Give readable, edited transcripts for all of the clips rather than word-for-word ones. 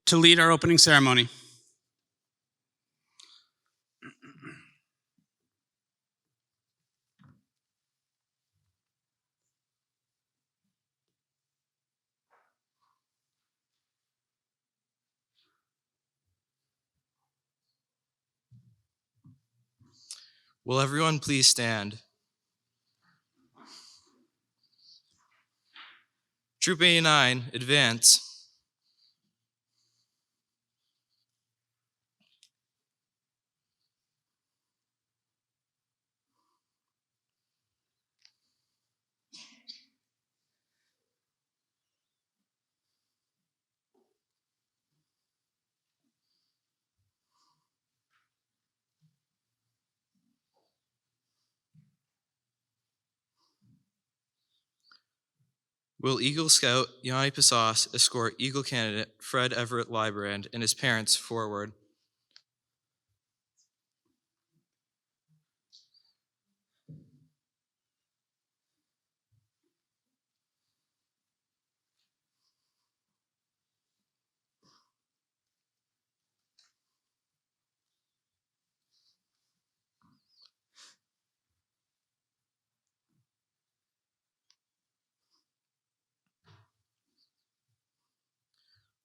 to lead our opening ceremony. Will everyone please stand? Troop 89, advance. Will Eagle Scout Yanni Pasas escort Eagle candidate Fred Everett Librand and his parents forward?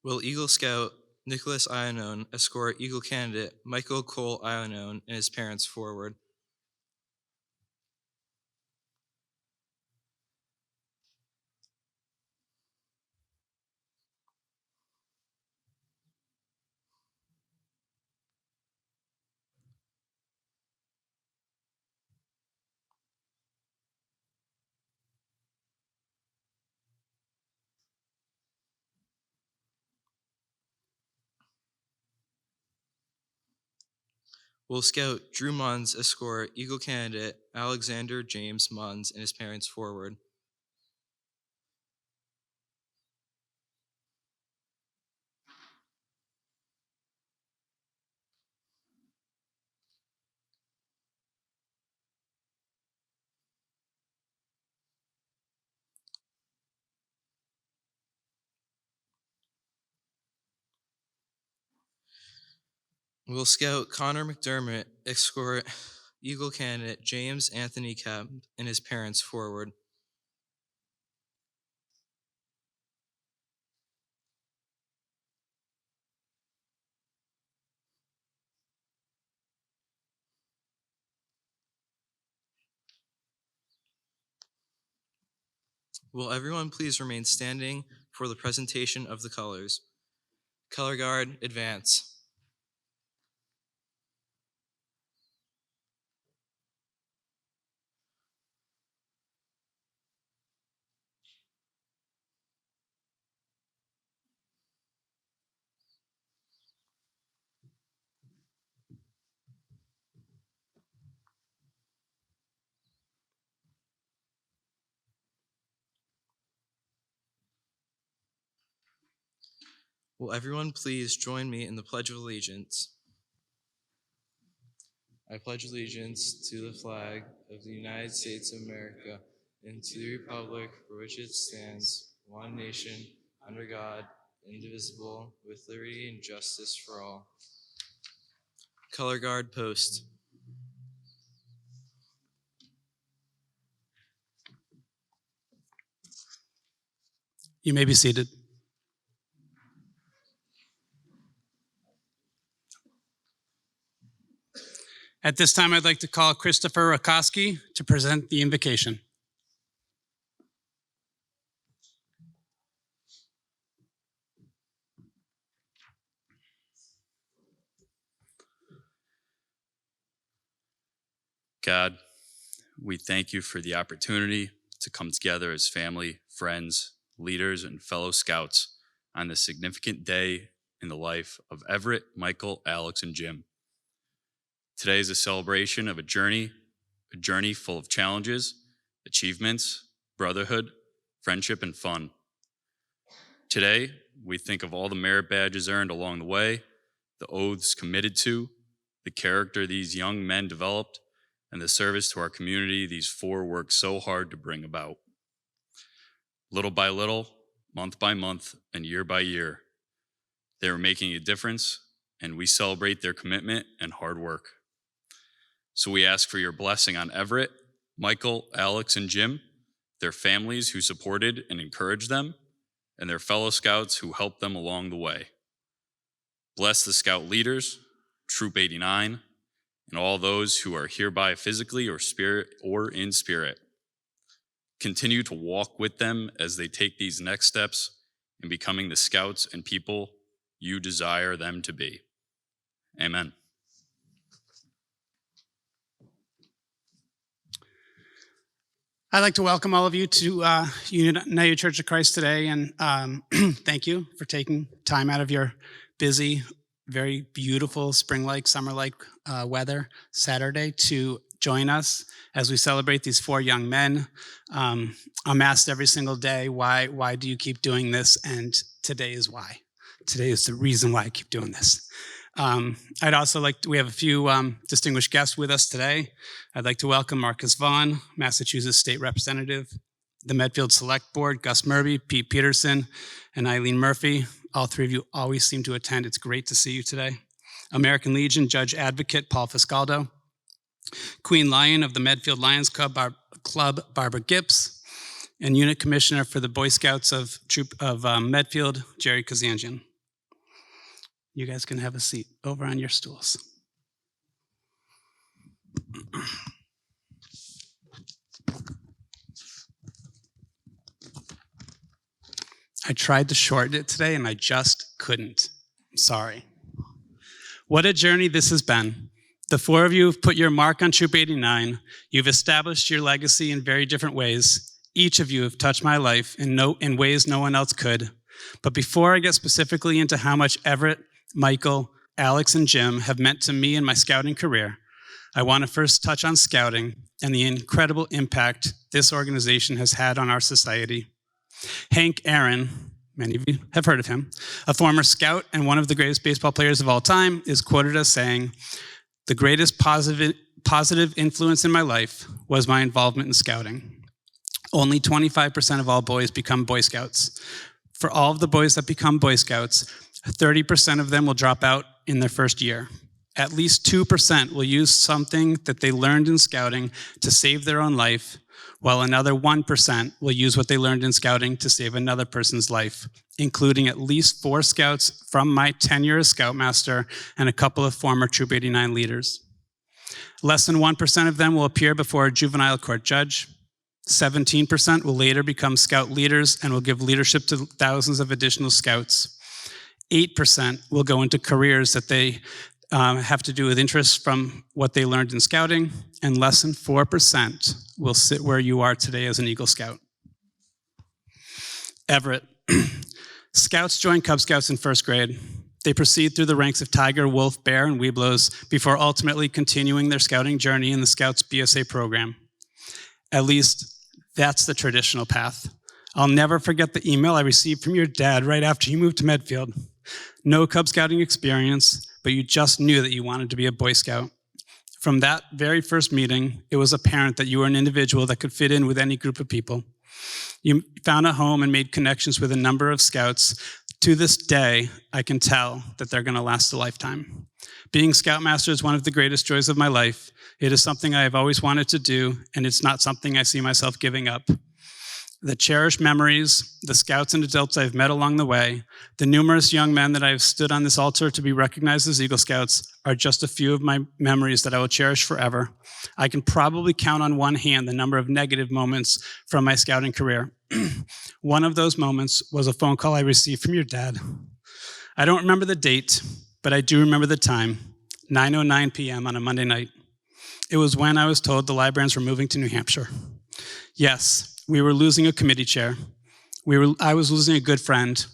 Will Eagle Scout Nicholas Iannone escort Eagle candidate Michael Cole Iannone and his parents forward? Will Scout Drew Munns escort Eagle candidate Alexander James Munns and his parents forward? Will Scout Connor McDermott escort Eagle candidate James Anthony Kemp and his parents forward? Will everyone please remain standing for the presentation of the colors? Color guard, advance. Will everyone please join me in the Pledge of Allegiance? I pledge allegiance to the flag of the United States of America and to the republic for which it stands, one nation, under God, indivisible, with liberty and justice for all. Color guard post. You may be seated. At this time, I'd like to call Christopher Rakoski to present the invocation. God, we thank you for the opportunity to come together as family, friends, leaders, and fellow scouts on this significant day in the life of Everett, Michael, Alex, and Jim. Today is a celebration of a journey full of challenges, achievements, brotherhood, friendship, and fun. Today, we think of all the merit badges earned along the way, the oaths committed to, the character these young men developed, and the service to our community these four worked so hard to bring about. Little by little, month by month, and year by year, They are making a difference, and we celebrate their commitment and hard work. So we ask for your blessing on Everett, Michael, Alex, and Jim, their families who supported and encouraged them, and their fellow scouts who helped them along the way. Bless the scout leaders, Troop 89, and all those who are hereby physically or in spirit. Continue to walk with them as they take these next steps in becoming the scouts and people you desire them to be. Amen. I'd like to welcome all of you to United Church of Christ today, and thank you for taking time out of your busy, very beautiful spring-like, summer-like weather Saturday to join us as we celebrate these four young men. I'm asked every single day, why do you keep doing this? And today is why. Today is the reason why I keep doing this. I'd also we have a few distinguished guests with us today. I'd like to welcome Marcus Vaughn, Massachusetts State Representative, the Medfield Select Board, Gus Murby, Pete Peterson, and Eileen Murphy. All three of you always seem to attend. It's great to see you today. American Legion Judge Advocate Paul Fiscaldo, Queen Lion of the Medfield Lions Club, Barbara Gibbs, and Unit Commissioner for the Boy Scouts of Medfield, Jerry Kazanjian. You guys can have a seat over on your stools. I tried to shorten it today and I just couldn't. I'm sorry. What a journey this has been. The four of you have put your mark on Troop 89. You've established your legacy in very different ways. Each of you have touched my life in ways no one else could. But before I get specifically into how much Everett, Michael, Alex, and Jim have meant to me in my scouting career, I want to first touch on scouting and the incredible impact this organization has had on our society. Hank Aaron, many of you have heard of him, a former scout and one of the greatest baseball players of all time, is quoted as saying, "The greatest positive influence in my life was my involvement in scouting. Only 25% of all boys become Boy Scouts. For all of the boys that become Boy Scouts, 30% of them will drop out in their first year. At least 2% will use something that they learned in scouting to save their own life, while another 1% will use what they learned in scouting to save another person's life, including at least 4 scouts from my tenure as Scoutmaster and a couple of former Troop 89 leaders. Less than 1% of them will appear before a juvenile court judge. 17% will later become scout leaders and will give leadership to thousands of additional scouts. 8% will go into careers that they have to do with interests from what they learned in scouting, and less than 4% will sit where you are today as an Eagle Scout. Everett. Scouts join Cub Scouts in first grade. They proceed through the ranks of Tiger, Wolf, Bear, and Webelos before ultimately continuing their scouting journey in the Scouts BSA program. At least, that's the traditional path. I'll never forget the email I received from your dad right after you moved to Medfield. No Cub Scouting experience, but you just knew that you wanted to be a Boy Scout. From that very first meeting, it was apparent that you were an individual that could fit in with any group of people. You found a home and made connections with a number of scouts. To this day, I can tell that they're going to last a lifetime. Being Scoutmaster is one of the greatest joys of my life. It is something I have always wanted to do, and it's not something I see myself giving up. The cherished memories, the scouts and adults I've met along the way, the numerous young men that I have stood on this altar to be recognized as Eagle Scouts are just a few of my memories that I will cherish forever. I can probably count on one hand the number of negative moments from my scouting career. One of those moments was a phone call I received from your dad. I don't remember the date, but I do remember the time, 9:09 p.m. on a Monday night. It was when I was told the librarians were moving to New Hampshire. Yes, we were losing a committee chair. I was losing a good friend.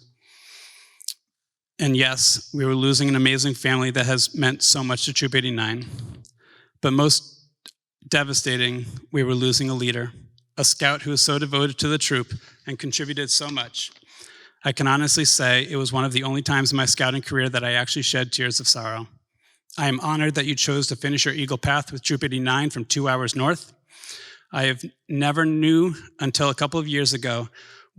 And yes, we were losing an amazing family that has meant so much to Troop 89. But most devastating, we were losing a leader, a scout who was so devoted to the troop and contributed so much. I can honestly say it was one of the only times in my scouting career that I actually shed tears of sorrow. I am honored that you chose to finish your Eagle Path with Troop 89 from 2 hours north. I have never knew until a couple of years ago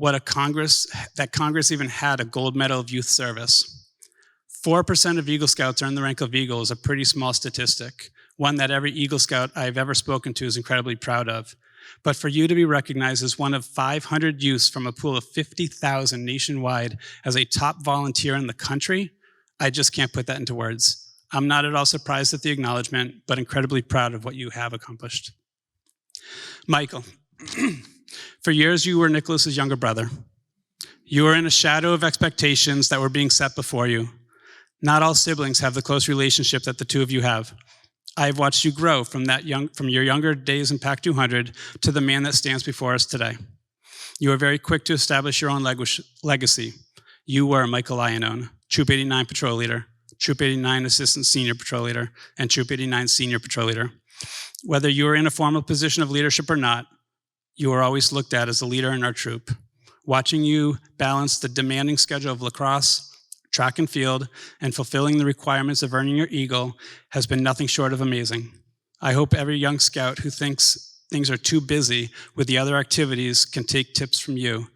that Congress even had a gold medal of youth service. 4% of Eagle Scouts earn the rank of Eagle is a pretty small statistic, one that every Eagle Scout I've ever spoken to is incredibly proud of. But for you to be recognized as one of 500 youths from a pool of 50,000 nationwide as a top volunteer in the country, I just can't put that into words. I'm not at all surprised at the acknowledgement, but incredibly proud of what you have accomplished. Michael, for years you were Nicholas's younger brother. You were in a shadow of expectations that were being set before you. Not all siblings have the close relationship that the two of you have. I've watched you grow from your younger days in PAC 200 to the man that stands before us today. You were very quick to establish your own legacy. You were Michael Iannone, Troop 89 Patrol Leader, Troop 89 Assistant Senior Patrol Leader, and Troop 89 Senior Patrol Leader. Whether you were in a formal position of leadership or not, you were always looked at as a leader in our troop. Watching you balance the demanding schedule of lacrosse, track and field, and fulfilling the requirements of earning your Eagle has been nothing short of amazing. I hope every young scout who thinks things are too busy with the other activities can take tips from you,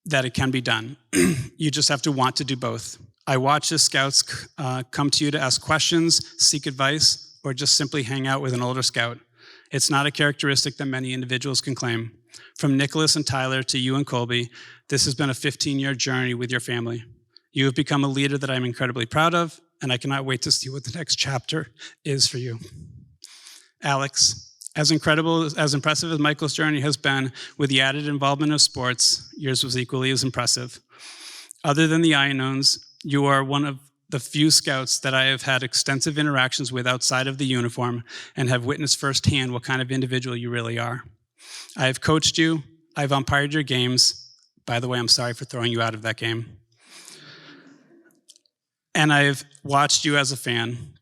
that it can be done. You just have to want to do both. I watch the scouts come to you to ask questions, seek advice, or just simply hang out with an older scout. It's not a characteristic that many individuals can claim. From Nicholas and Tyler to you and Colby, this has been a 15-year journey with your family. You have become a leader that I'm incredibly proud of, and I cannot wait to see what the next chapter is for you. Alex, as impressive as Michael's journey has been with the added involvement of sports, yours was equally as impressive. Other than the Iannones, you are one of the few scouts that I have had extensive interactions with outside of the uniform and have witnessed firsthand what kind of individual you really are. I have coached you, I've umpired your games. By the way, I'm sorry for throwing you out of that game. And I've watched you as a fan.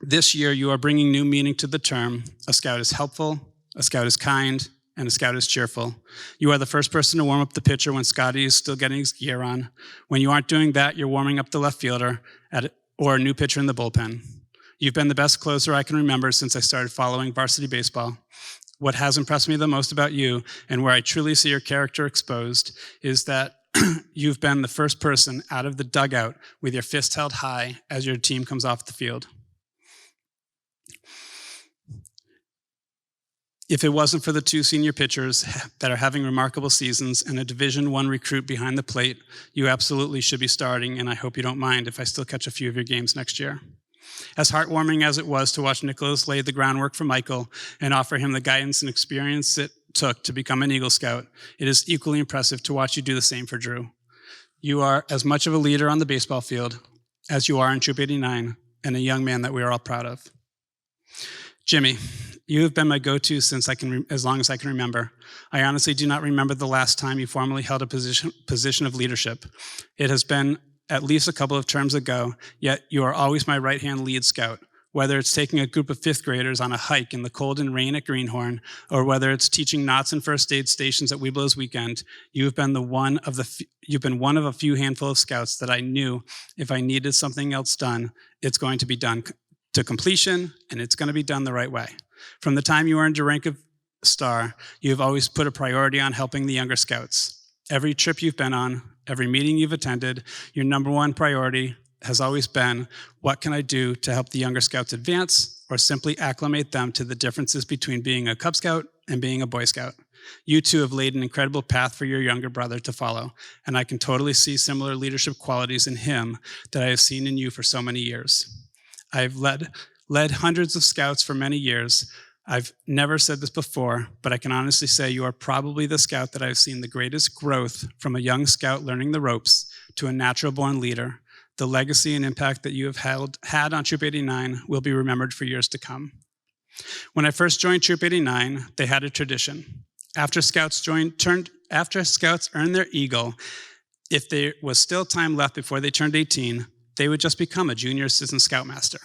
This year, you are bringing new meaning to the term. A scout is helpful, a scout is kind, and a scout is cheerful. You are the first person to warm up the pitcher when Scotty is still getting his gear on. When you aren't doing that, you're warming up the left fielder or a new pitcher in the bullpen. You've been the best closer I can remember since I started following varsity baseball. What has impressed me the most about you, and where I truly see your character exposed, is that you've been the first person out of the dugout with your fist held high as your team comes off the field. If it wasn't for the two senior pitchers that are having remarkable seasons and a Division I recruit behind the plate, you absolutely should be starting, and I hope you don't mind if I still catch a few of your games next year. As heartwarming as it was to watch Nicholas lay the groundwork for Michael and offer him the guidance and experience it took to become an Eagle Scout, it is equally impressive to watch you do the same for Drew. You are as much of a leader on the baseball field as you are in Troop 89, and a young man that we are all proud of. Jimmy, you have been my go-to since as long as I can remember. I honestly do not remember the last time you formally held a position of leadership. It has been at least a couple of terms ago, yet you are always my right-hand lead scout. Whether it's taking a group of fifth graders on a hike in the cold and rain at Greenhorn, or whether it's teaching knots and first aid stations at Weeblo's Weekend, you've been one of a few handful of scouts that I knew if I needed something else done, it's going to be done to completion, and it's going to be done the right way. From the time you earned your rank of star, you have always put a priority on helping the younger scouts. Every trip you've been on, every meeting you've attended, your number one priority has always been, what can I do to help the younger scouts advance, or simply acclimate them to the differences between being a Cub Scout and being a Boy Scout. You two have laid an incredible path for your younger brother to follow, and I can totally see similar leadership qualities in him that I have seen in you for so many years. I've led hundreds of scouts for many years. I've never said this before, but I can honestly say you are probably the scout that I've seen the greatest growth from a young scout learning the ropes to a natural-born leader. The legacy and impact that you have had on Troop 89 will be remembered for years to come. When I first joined Troop 89, they had a tradition. After scouts earned their Eagle, if there was still time left before they turned 18, they would just become a junior assistant scoutmaster.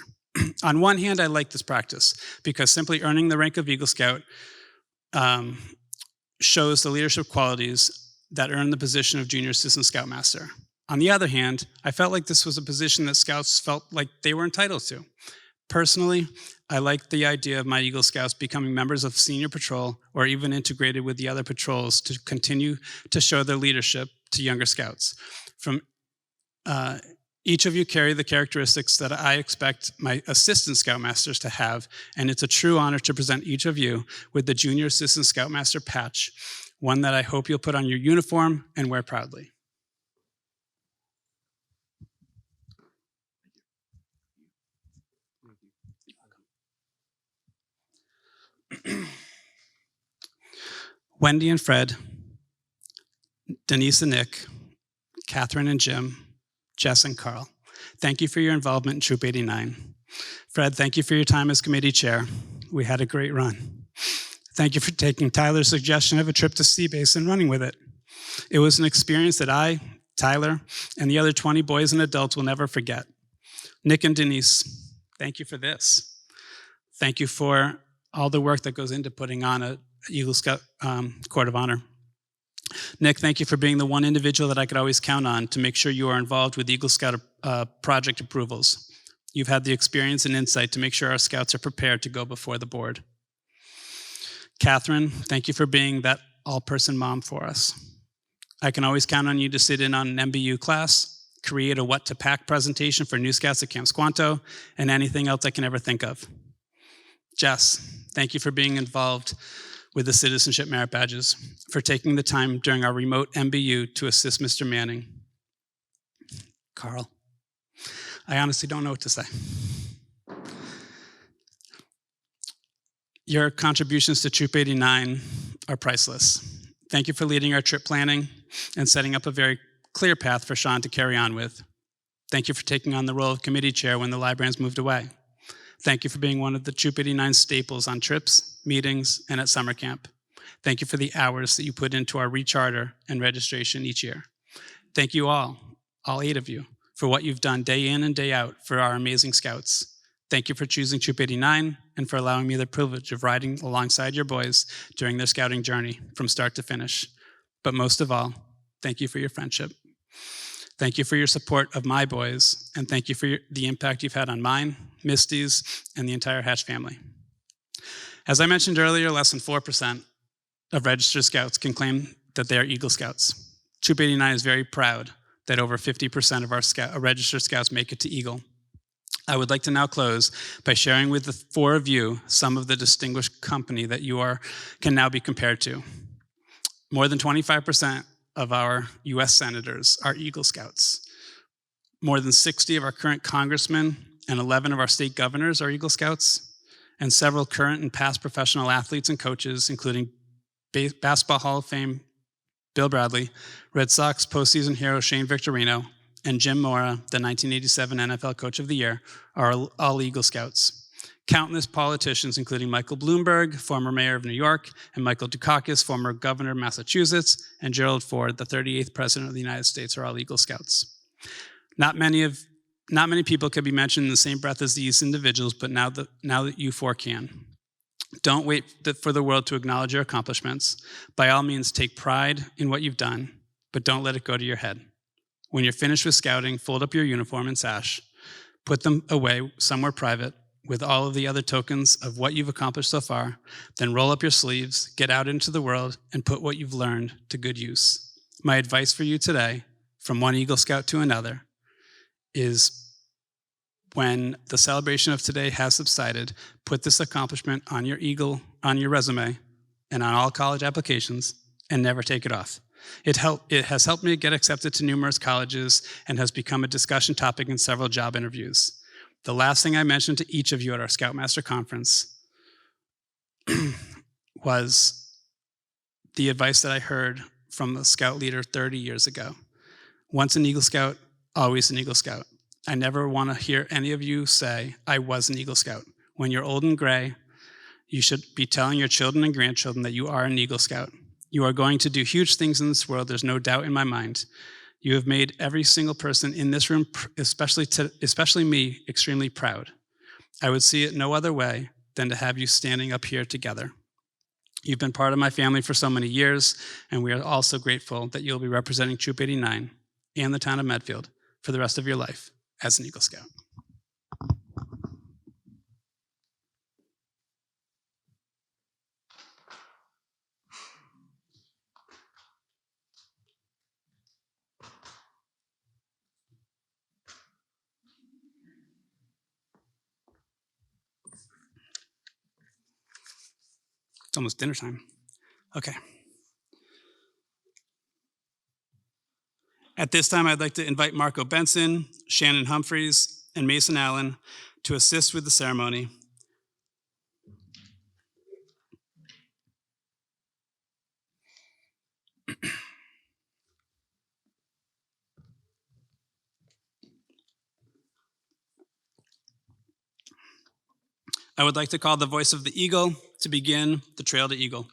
On one hand, I like this practice because simply earning the rank of Eagle Scout shows the leadership qualities that earn the position of junior assistant scoutmaster. On the other hand, I felt like this was a position that scouts felt like they were entitled to. Personally, I like the idea of my Eagle Scouts becoming members of senior patrol or even integrated with the other patrols to continue to show their leadership to younger scouts. Each of you carry the characteristics that I expect my assistant scoutmasters to have, and it's a true honor to present each of you with the Junior Assistant Scoutmaster patch, one that I hope you'll put on your uniform and wear proudly. Wendy and Fred, Denise and Nick, Catherine and Jim, Jess and Carl, thank you for your involvement in Troop 89. Fred, thank you for your time as committee chair. We had a great run. Thank you for taking Tyler's suggestion of a trip to Seabase and running with it. It was an experience that I, Tyler, and the other 20 boys and adults will never forget. Nick and Denise, thank you for this. Thank you for all the work that goes into putting on a Eagle Scout Court of Honor. Nick, thank you for being the one individual that I could always count on to make sure you are involved with Eagle Scout project approvals. You've had the experience and insight to make sure our scouts are prepared to go before the board. Catherine, thank you for being that all-person mom for us. I can always count on you to sit in on an MBU class, create a what to pack presentation for new scouts at Camp Squanto, and anything else I can ever think of. Jess, thank you for being involved with the Citizenship Merit Badges, for taking the time during our remote MBU to assist Mr. Manning. Carl, I honestly don't know what to say. Your contributions to Troop 89 are priceless. Thank you for leading our trip planning and setting up a very clear path for Sean to carry on with. Thank you for taking on the role of committee chair when the librarians moved away. Thank you for being one of the Troop 89 staples on trips, meetings, and at summer camp. Thank you for the hours that you put into our recharter and registration each year. Thank you all 8 of you, for what you've done day in and day out for our amazing scouts. Thank you for choosing Troop 89 and for allowing me the privilege of riding alongside your boys during their scouting journey from start to finish. But most of all, thank you for your friendship. Thank you for your support of my boys, and thank you for the impact you've had on mine, Misty's, and the entire Hatch family. As I mentioned earlier, less than 4% of registered scouts can claim that they are Eagle Scouts. Troop 89 is very proud that over 50% of our registered scouts make it to Eagle. I would like to now close by sharing with the 4 of you some of the distinguished company that you can now be compared to. More than 25% of our US senators are Eagle Scouts. More than 60 of our current congressmen and 11 of our state governors are Eagle Scouts, and several current and past professional athletes and coaches, including Basketball Hall of Fame Bill Bradley, Red Sox postseason hero Shane Victorino, and Jim Mora, the 1987 NFL Coach of the Year, are all Eagle Scouts. Countless politicians, including Michael Bloomberg, former mayor of New York, and Michael Dukakis, former governor of Massachusetts, and Gerald Ford, the 38th president of the United States, are all Eagle Scouts. Not many people can be mentioned in the same breath as these individuals, but now that you 4 can. Don't wait for the world to acknowledge your accomplishments. By all means, take pride in what you've done, but don't let it go to your head. When you're finished with scouting, fold up your uniform and sash, put them away somewhere private with all of the other tokens of what you've accomplished so far, then roll up your sleeves, get out into the world, and put what you've learned to good use. My advice for you today, from one Eagle Scout to another, is when the celebration of today has subsided, put this accomplishment on your resume and on all college applications, and never take it off. It has helped me get accepted to numerous colleges and has become a discussion topic in several job interviews. The last thing I mentioned to each of you at our Scoutmaster Conference was the advice that I heard from a scout leader 30 years ago. Once an Eagle Scout, always an Eagle Scout. I never want to hear any of you say, I was an Eagle Scout. When you're old and gray, you should be telling your children and grandchildren that you are an Eagle Scout. You are going to do huge things in this world, there's no doubt in my mind. You have made every single person in this room, especially me, extremely proud. I would see it no other way than to have you standing up here together. You've been part of my family for so many years, and we are all so grateful that you'll be representing Troop 89 and the town of Medfield for the rest of your life as an Eagle Scout. It's almost dinner time. Okay. At this time, I'd like to invite Marco Benson, Shannon Humphreys, and Mason Allen to assist with the ceremony. I would like to call the voice of the eagle to begin the Trail to Eagle.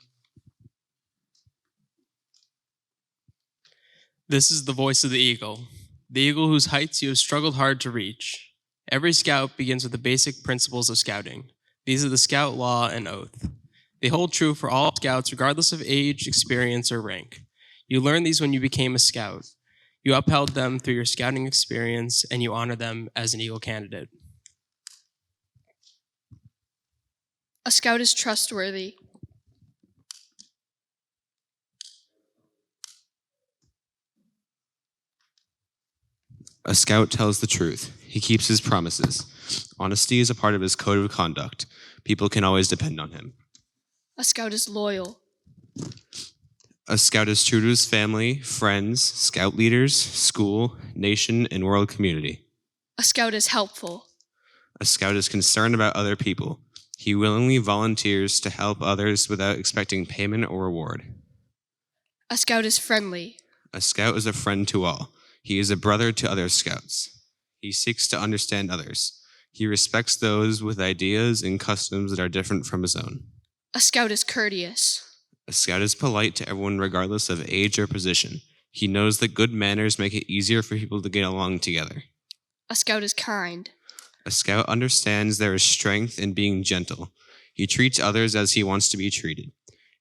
This is the voice of the eagle whose heights you have struggled hard to reach. Every scout begins with the basic principles of scouting. These are the scout law and oath. They hold true for all scouts regardless of age, experience, or rank. You learned these when you became a scout. You upheld them through your scouting experience, and you honor them as an Eagle candidate. A scout is trustworthy. A scout tells the truth. He keeps his promises. Honesty is a part of his code of conduct. People can always depend on him. A scout is loyal. A scout is true to his family, friends, scout leaders, school, nation, and world community. A scout is helpful. A scout is concerned about other people. He willingly volunteers to help others without expecting payment or reward. A scout is friendly. A scout is a friend to all. He is a brother to other scouts. He seeks to understand others. He respects those with ideas and customs that are different from his own. A scout is courteous. A scout is polite to everyone regardless of age or position. He knows that good manners make it easier for people to get along together. A scout is kind. A scout understands there is strength in being gentle. He treats others as he wants to be treated.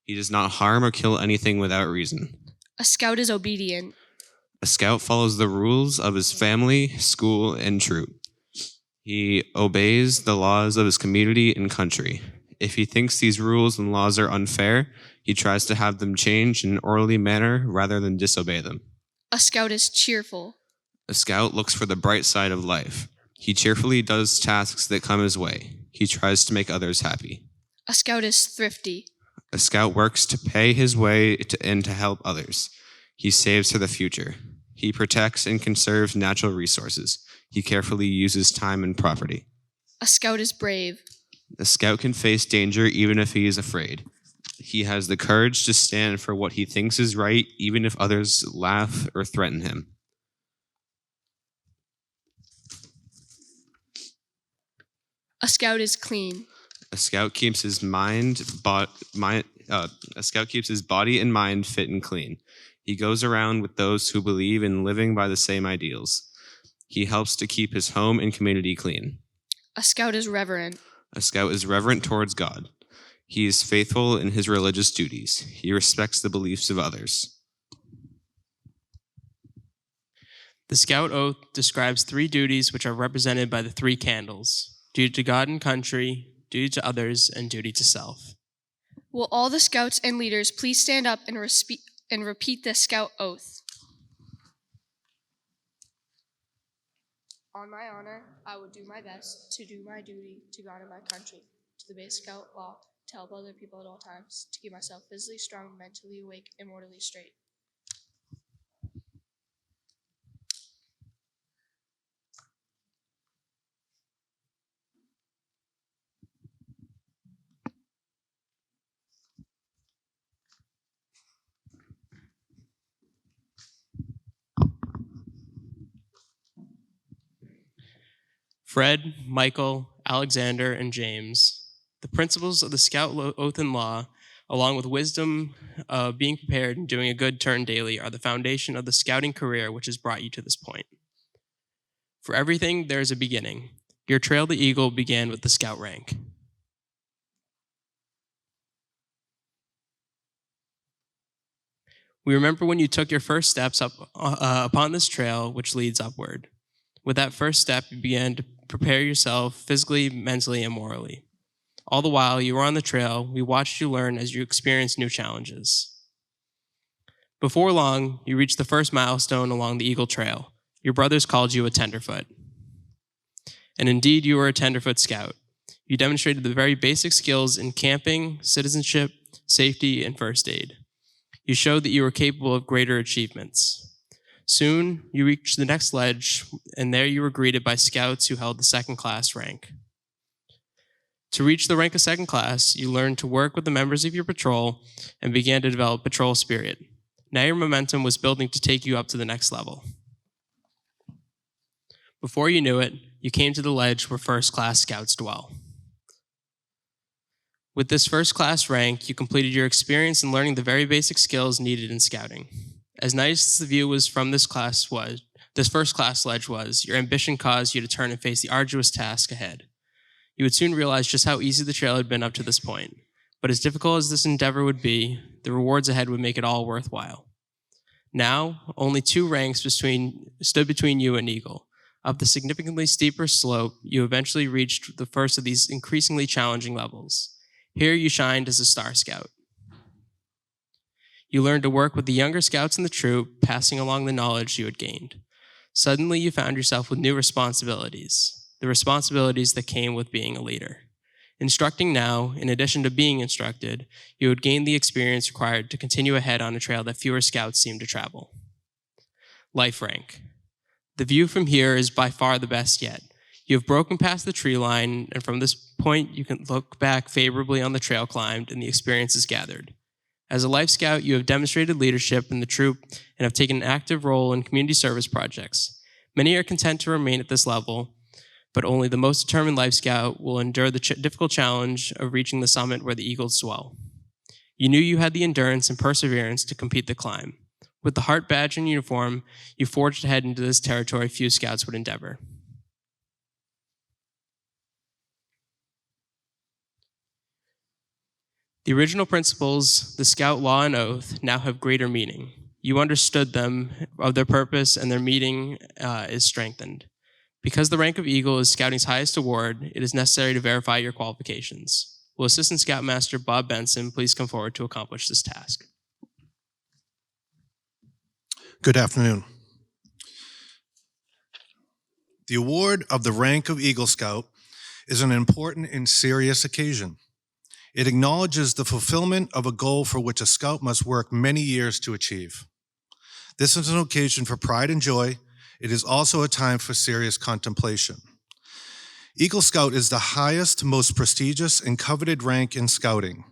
He does not harm or kill anything without reason. A scout is obedient. A scout follows the rules of his family, school, and troop. He obeys the laws of his community and country. If he thinks these rules and laws are unfair, he tries to have them changed in an orderly manner rather than disobey them. A scout is cheerful. A scout looks for the bright side of life. He cheerfully does tasks that come his way. He tries to make others happy. A scout is thrifty. A scout works to pay his way and to help others. He saves for the future. He protects and conserves natural resources. He carefully uses time and property. A scout is brave. A scout can face danger even if he is afraid. He has the courage to stand for what he thinks is right, even if others laugh or threaten him. A scout is clean. A scout keeps his keeps his body and mind fit and clean. He goes around with those who believe in living by the same ideals. He helps to keep his home and community clean. A scout is reverent. A scout is reverent towards God. He is faithful in his religious duties. He respects the beliefs of others. The Scout Oath describes 3 duties which are represented by the 3 candles: duty to God and country, duty to others, and duty to self. Will all the scouts and leaders please stand up and repeat the Scout Oath? On my honor, I will do my best to do my duty to God and my country, to the base Scout law, to help other people at all times, to keep myself physically strong, mentally awake, and morally straight. Fred, Michael, Alexander, and James, the principles of the Scout Oath and Law, along with wisdom of being prepared and doing a good turn daily, are the foundation of the scouting career which has brought you to this point. For everything, there is a beginning. Your trail to Eagle began with the Scout rank. We remember when you took your first steps up upon this trail which leads upward. With that first step, you began to prepare yourself physically, mentally, and morally. All the while you were on the trail, we watched you learn as you experienced new challenges. Before long, you reached the first milestone along the Eagle Trail. Your brothers called you a tenderfoot. And indeed, you were a tenderfoot scout. You demonstrated the very basic skills in camping, citizenship, safety, and first aid. You showed that you were capable of greater achievements. Soon, you reached the next ledge, and there you were greeted by scouts who held the second class rank. To reach the rank of second class, you learned to work with the members of your patrol and began to develop patrol spirit. Now your momentum was building to take you up to the next level. Before you knew it, you came to the ledge where first class scouts dwell. With this first class rank, you completed your experience in learning the very basic skills needed in scouting. As nice as the view was from this first class ledge was, your ambition caused you to turn and face the arduous task ahead. You would soon realize just how easy the trail had been up to this point. But as difficult as this endeavor would be, the rewards ahead would make it all worthwhile. Now, only 2 ranks stood between you and Eagle. Up the significantly steeper slope, you eventually reached the first of these increasingly challenging levels. Here you shined as a Star Scout. You learned to work with the younger scouts in the troop, passing along the knowledge you had gained. Suddenly, you found yourself with new responsibilities. The responsibilities that came with being a leader. Instructing now, in addition to being instructed, you would gain the experience required to continue ahead on a trail that fewer scouts seem to travel. Life rank. The view from here is by far the best yet. You have broken past the tree line, and from this point, you can look back favorably on the trail climbed and the experiences gathered. As a Life Scout, you have demonstrated leadership in the troop and have taken an active role in community service projects. Many are content to remain at this level, but only the most determined Life Scout will endure the difficult challenge of reaching the summit where the eagles dwell. You knew you had the endurance and perseverance to complete the climb. With the heart badge and uniform, you forged ahead into this territory few scouts would endeavor. The original principles, the Scout Law and Oath, now have greater meaning. You understood them, of their purpose, and their meaning is strengthened. Because the rank of Eagle is Scouting's highest award, it is necessary to verify your qualifications. Will Assistant Scoutmaster Bob Benson please come forward to accomplish this task? Good afternoon. The award of the rank of Eagle Scout is an important and serious occasion. It acknowledges the fulfillment of a goal for which a Scout must work many years to achieve. This is an occasion for pride and joy. It is also a time for serious contemplation. Eagle Scout is the highest, most prestigious, and coveted rank in Scouting.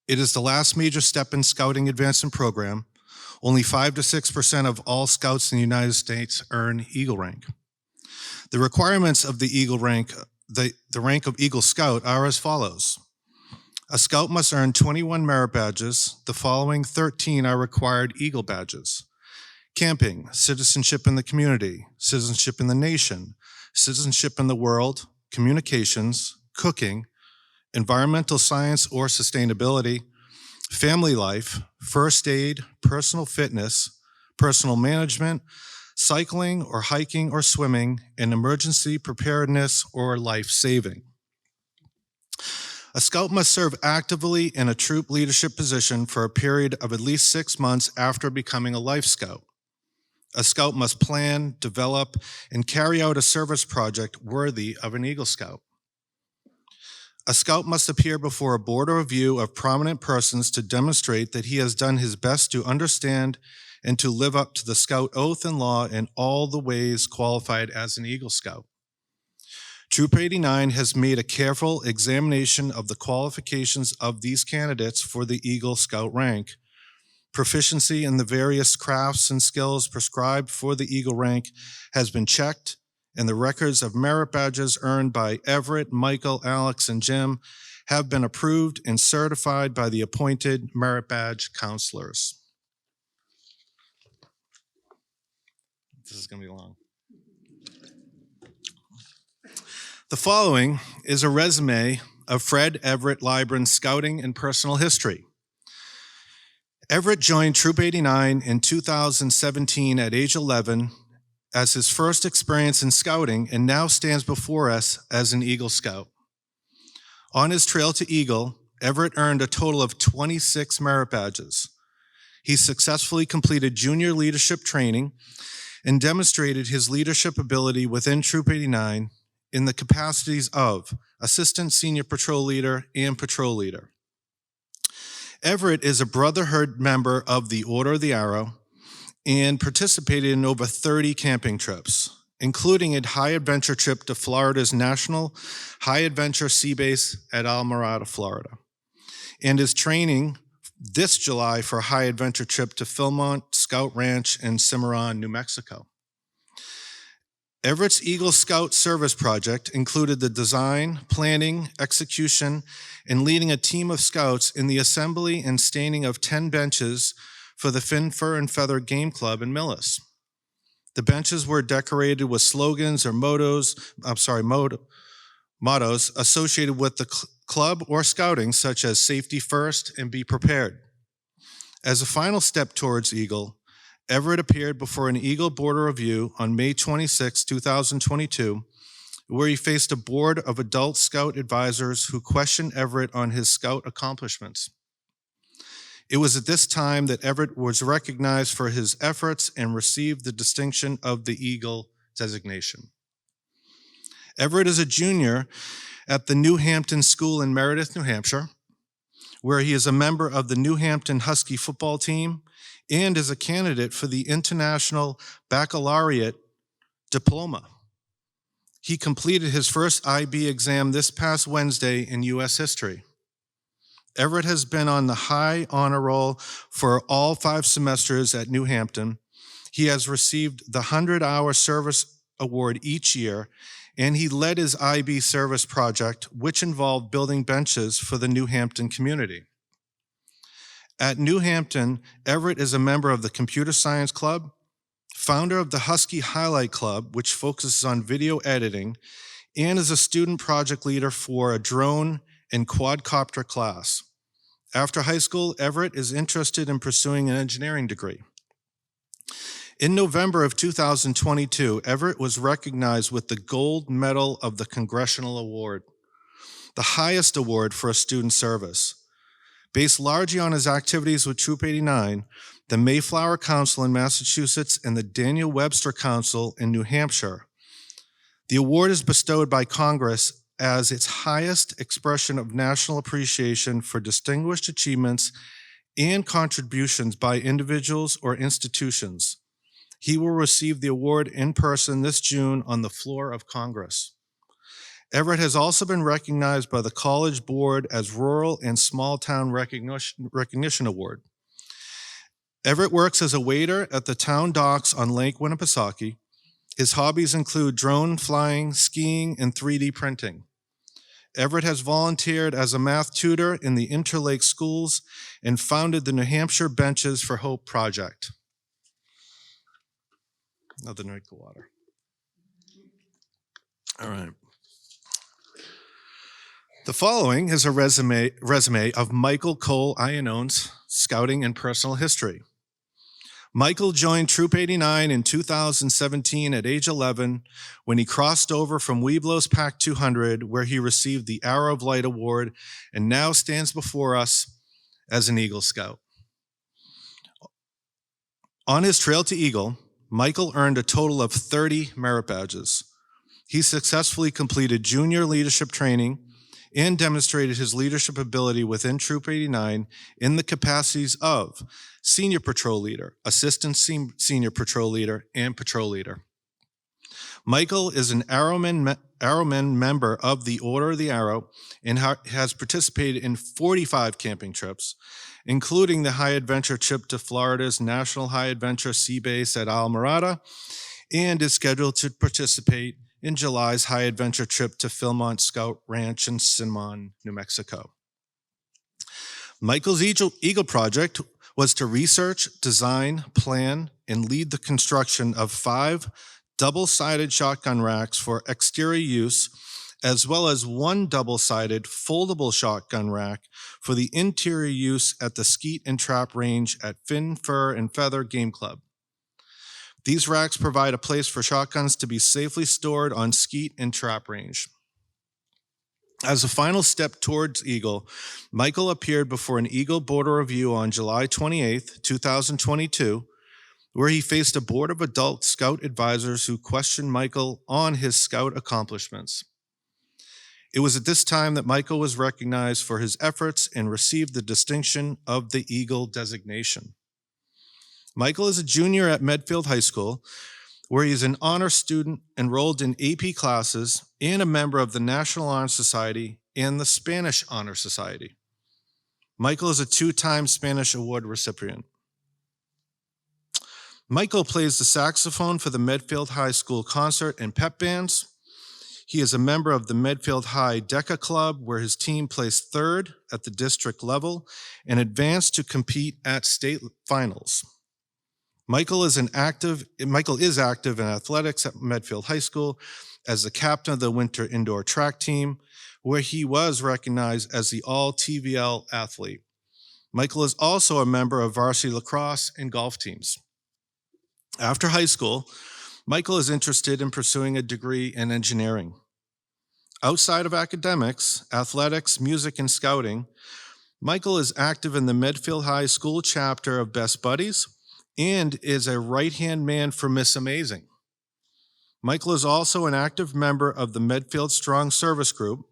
It is the last major step in Scouting advancement program. Only 5 to 6% of all Scouts in the United States earn Eagle rank. The requirements of the Eagle rank, the rank of Eagle Scout are as follows. A Scout must earn 21 merit badges. The following 13 are required Eagle badges. Camping, citizenship in the community, citizenship in the nation, citizenship in the world, communications, cooking, environmental science or sustainability, family life, first aid, personal fitness, personal management, cycling or hiking or swimming, and emergency preparedness or life saving. A Scout must serve actively in a troop leadership position for a period of at least 6 months after becoming a Life Scout. A Scout must plan, develop, and carry out a service project worthy of an Eagle Scout. A Scout must appear before a board or review of prominent persons to demonstrate that he has done his best to understand and to live up to the Scout oath and law in all the ways qualified as an Eagle Scout. Troop 89 has made a careful examination of the qualifications of these candidates for the Eagle Scout rank. Proficiency in the various crafts and skills prescribed for the Eagle rank has been checked, and the records of merit badges earned by Everett, Michael, Alex, and Jim have been approved and certified by the appointed merit badge counselors. This is going to be long. The following is a resume of Fred Everett Libran's scouting and personal history. Everett joined Troop 89 in 2017 at age 11 as his first experience in scouting and now stands before us as an Eagle Scout. On his trail to Eagle, Everett earned a total of 26 merit badges. He successfully completed junior leadership training and demonstrated his leadership ability within Troop 89 in the capacities of Assistant Senior Patrol Leader and Patrol Leader. Everett is a brotherhood member of the Order of the Arrow and participated in over 30 camping trips, including a high adventure trip to Florida's National High Adventure Sea Base at Almirada, Florida, and is training this July for a high adventure trip to Philmont Scout Ranch in Cimarron, New Mexico. Everett's Eagle Scout Service Project included the design, planning, execution, and leading a team of scouts in the assembly and staining of 10 benches for the Fin, Fur, and Feather Game Club in Millis. The benches were decorated with slogans or mottos associated with the club or scouting, such as safety first and be prepared. As a final step towards Eagle, Everett appeared before an Eagle Board Review on May 26, 2022, where he faced a board of adult scout advisors who questioned Everett on his scout accomplishments. It was at this time that Everett was recognized for his efforts and received the distinction of the Eagle designation. Everett is a junior at the New Hampton School in Meredith, New Hampshire, where he is a member of the New Hampton Husky football team and is a candidate for the International Baccalaureate Diploma. He completed his first IB exam this past Wednesday in U.S. history. Everett has been on the high honor roll for all 5 semesters at New Hampton. He has received the 100-hour service award each year, and he led his IB service project, which involved building benches for the New Hampton community. At New Hampton, Everett is a member of the Computer Science Club, founder of the Husky Highlight Club, which focuses on video editing, and is a student project leader for a drone and quadcopter class. After high school, Everett is interested in pursuing an engineering degree. In November of 2022, Everett was recognized with the Gold Medal of the Congressional Award, the highest award for a student service. Based largely on his activities with Troop 89, the Mayflower Council in Massachusetts and the Daniel Webster Council in New Hampshire, the award is bestowed by Congress as its highest expression of national appreciation for distinguished achievements and contributions by individuals or institutions. He will receive the award in person this June on the floor of Congress. Everett has also been recognized by the College Board as Rural and Small Town Recognition Award. Everett works as a waiter at the town docks on Lake Winnipesaukee. His hobbies include drone flying, skiing, and 3D printing. Everett has volunteered as a math tutor in the Interlake schools and founded the New Hampshire Benches for Hope project. Another drink of water. All right. The following is a resume of Michael Cole Ionone's scouting and personal history. Michael joined Troop 89 in 2017 at age 11 when he crossed over from Webelos Pack 200, where he received the Arrow of Light Award and now stands before us as an Eagle Scout. On his trail to Eagle, Michael earned a total of 30 merit badges. He successfully completed junior leadership training and demonstrated his leadership ability within Troop 89 in the capacities of Senior Patrol Leader, Assistant Senior Patrol Leader, and Patrol Leader. Michael is an Arrowman member of the Order of the Arrow and has participated in 45 camping trips, including the high adventure trip to Florida's National High Adventure Sea Base at Almirada, and is scheduled to participate in July's high adventure trip to Philmont Scout Ranch in Cimarron, New Mexico. Michael's Eagle project was to research, design, plan, and lead the construction of 5 double-sided shotgun racks for exterior use, as well as 1 double-sided foldable shotgun rack for the interior use at the Skeet and Trap Range at Fin, Fur, and Feather Game Club. These racks provide a place for shotguns to be safely stored on Skeet and Trap Range. As a final step towards Eagle, Michael appeared before an Eagle Board Review on July 28, 2022, where he faced a board of adult scout advisors who questioned Michael on his scout accomplishments. It was at this time that Michael was recognized for his efforts and received the distinction of the Eagle designation. Michael is a junior at Medfield High School, where he is an honor student enrolled in AP classes and a member of the National Honor Society and the Spanish Honor Society. Michael is a two-time Spanish Award recipient. Michael plays the saxophone for the Medfield High School concert and pep bands. He is a member of the Medfield High Deca Club, where his team placed third at the district level and advanced to compete at state finals. Michael is active in athletics at Medfield High School as the captain of the winter indoor track team, where he was recognized as the all-TVL athlete. Michael is also a member of varsity lacrosse and golf teams. After high school, Michael is interested in pursuing a degree in engineering. Outside of academics, athletics, music, and scouting, Michael is active in the Medfield High School chapter of Best Buddies and is a right-hand man for Miss Amazing. Michael is also an active member of the Medfield Strong Service Group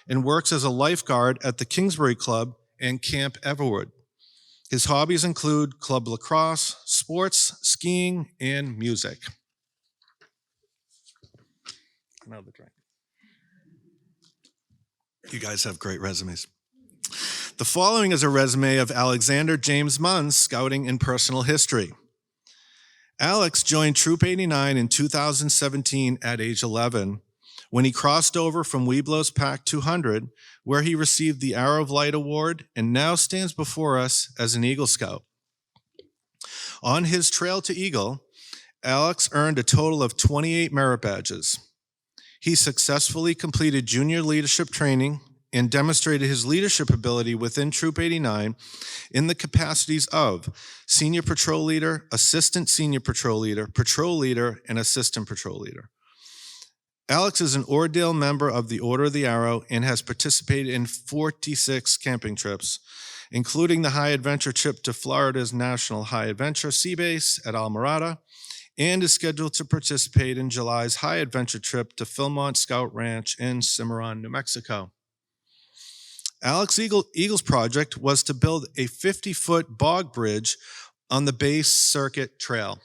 and works as a lifeguard at the Kingsbury Club and Camp Everwood. His hobbies include club lacrosse, sports, skiing, and music. Another drink. You guys have great resumes. The following is a resume of Alexander James Munn's scouting and personal history. Alex joined Troop 89 in 2017 at age 11 when he crossed over from Webelos Pack 200, where he received the Arrow of Light Award and now stands before us as an Eagle Scout. On his trail to Eagle, Alex earned a total of 28 merit badges. He successfully completed junior leadership training and demonstrated his leadership ability within Troop 89 in the capacities of senior patrol leader, assistant senior patrol leader, and assistant patrol leader. Alex is an Ordale member of the Order of the Arrow and has participated in 46 camping trips, including the high adventure trip to Florida's National High Adventure Sea Base at Almirada, and is scheduled to participate in July's high adventure trip to Philmont Scout Ranch in Cimarron, New Mexico. Alex Eagle's project was to build a 50-foot bog bridge on the base circuit trail.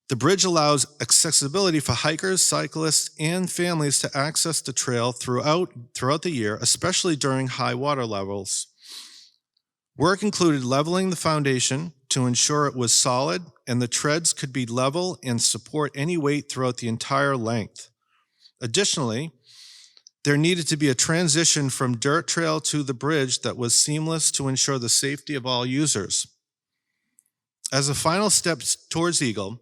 The bridge allows accessibility for hikers, cyclists, and families to access the trail throughout the year, especially during high water levels. Work included leveling the foundation to ensure it was solid and the treads could be level and support any weight throughout the entire length. Additionally, there needed to be a transition from dirt trail to the bridge that was seamless to ensure the safety of all users. As a final step towards Eagle,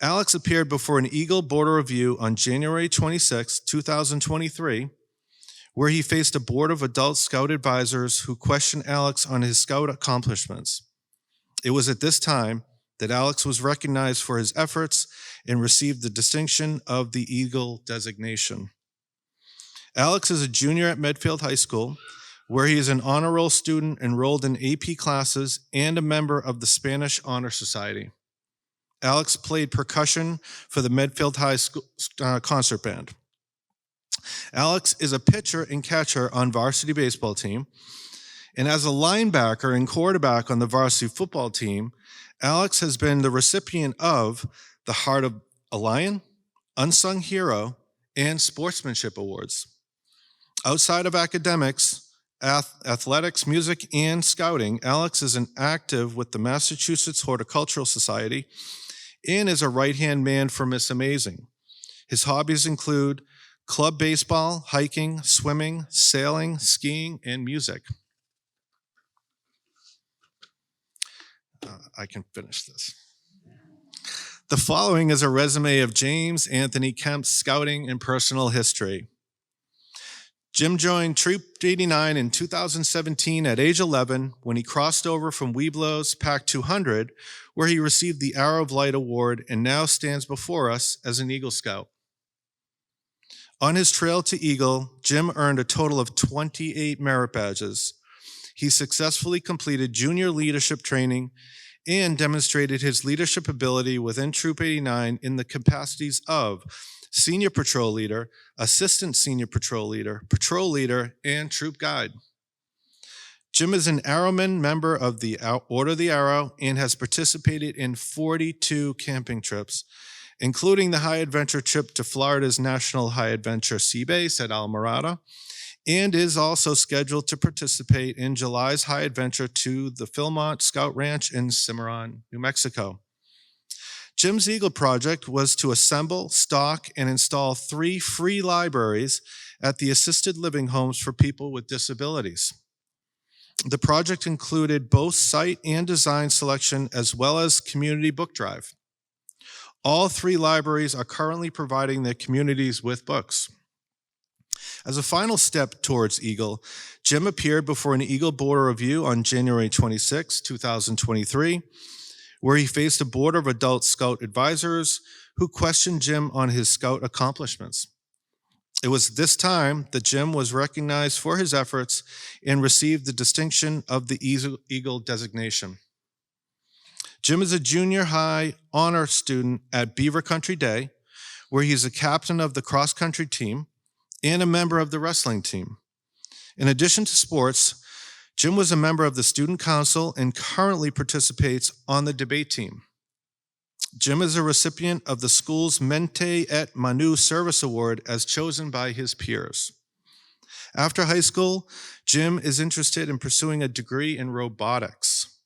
Alex appeared before an Eagle Board of Review on January 26, 2023, where he faced a board of adult Scout advisors who questioned Alex on his Scout accomplishments. It was at this time that Alex was recognized for his efforts and received the distinction of the Eagle designation. Alex is a junior at Medfield High School, where he is an honor roll student enrolled in AP classes and a member of the Spanish Honor Society. Alex played percussion for the Medfield High School concert band. Alex is a pitcher and catcher on varsity baseball team, and as a linebacker and quarterback on the varsity football team, Alex has been the recipient of the Heart of a Lion, Unsung Hero, and Sportsmanship Awards. Outside of academics, athletics, music, and scouting, Alex is an active with the Massachusetts Horticultural Society and is a right-hand man for Miss Amazing. His hobbies include club baseball, hiking, swimming, sailing, skiing, and music. I can finish this. The following is a resume of James Anthony Kemp's scouting and personal history. Jim joined Troop 89 in 2017 at age 11 when he crossed over from Webelos Pack 200, where he received the Arrow of Light Award and now stands before us as an Eagle Scout. On his trail to Eagle, Jim earned a total of 28 merit badges. He successfully completed junior leadership training and demonstrated his leadership ability within Troop 89 in the capacities of senior patrol leader, assistant senior patrol leader, and troop guide. Jim is an Arrowman member of the Order of the Arrow and has participated in 42 camping trips, including the high adventure trip to Florida's National High Adventure Sea Base at Almirada, and is also scheduled to participate in July's high adventure to the Philmont Scout Ranch in Cimarron, New Mexico. Jim's Eagle project was to assemble, stock, and install 3 free libraries at the assisted living homes for people with disabilities. The project included both site and design selection as well as community book drive. All 3 libraries are currently providing their communities with books. As a final step towards Eagle, Jim appeared before an Eagle Board of Review on January 26, 2023, where he faced a board of adult Scout advisors who questioned Jim on his Scout accomplishments. It was this time that Jim was recognized for his efforts and received the distinction of the Eagle designation. Jim is a junior high honor student at Beaver Country Day, where he is a captain of the cross-country team and a member of the wrestling team. In addition to sports, Jim was a member of the student council and currently participates on the debate team. Jim is a recipient of the school's Mente et Manu Service Award as chosen by his peers. After high school, Jim is interested in pursuing a degree in robotics.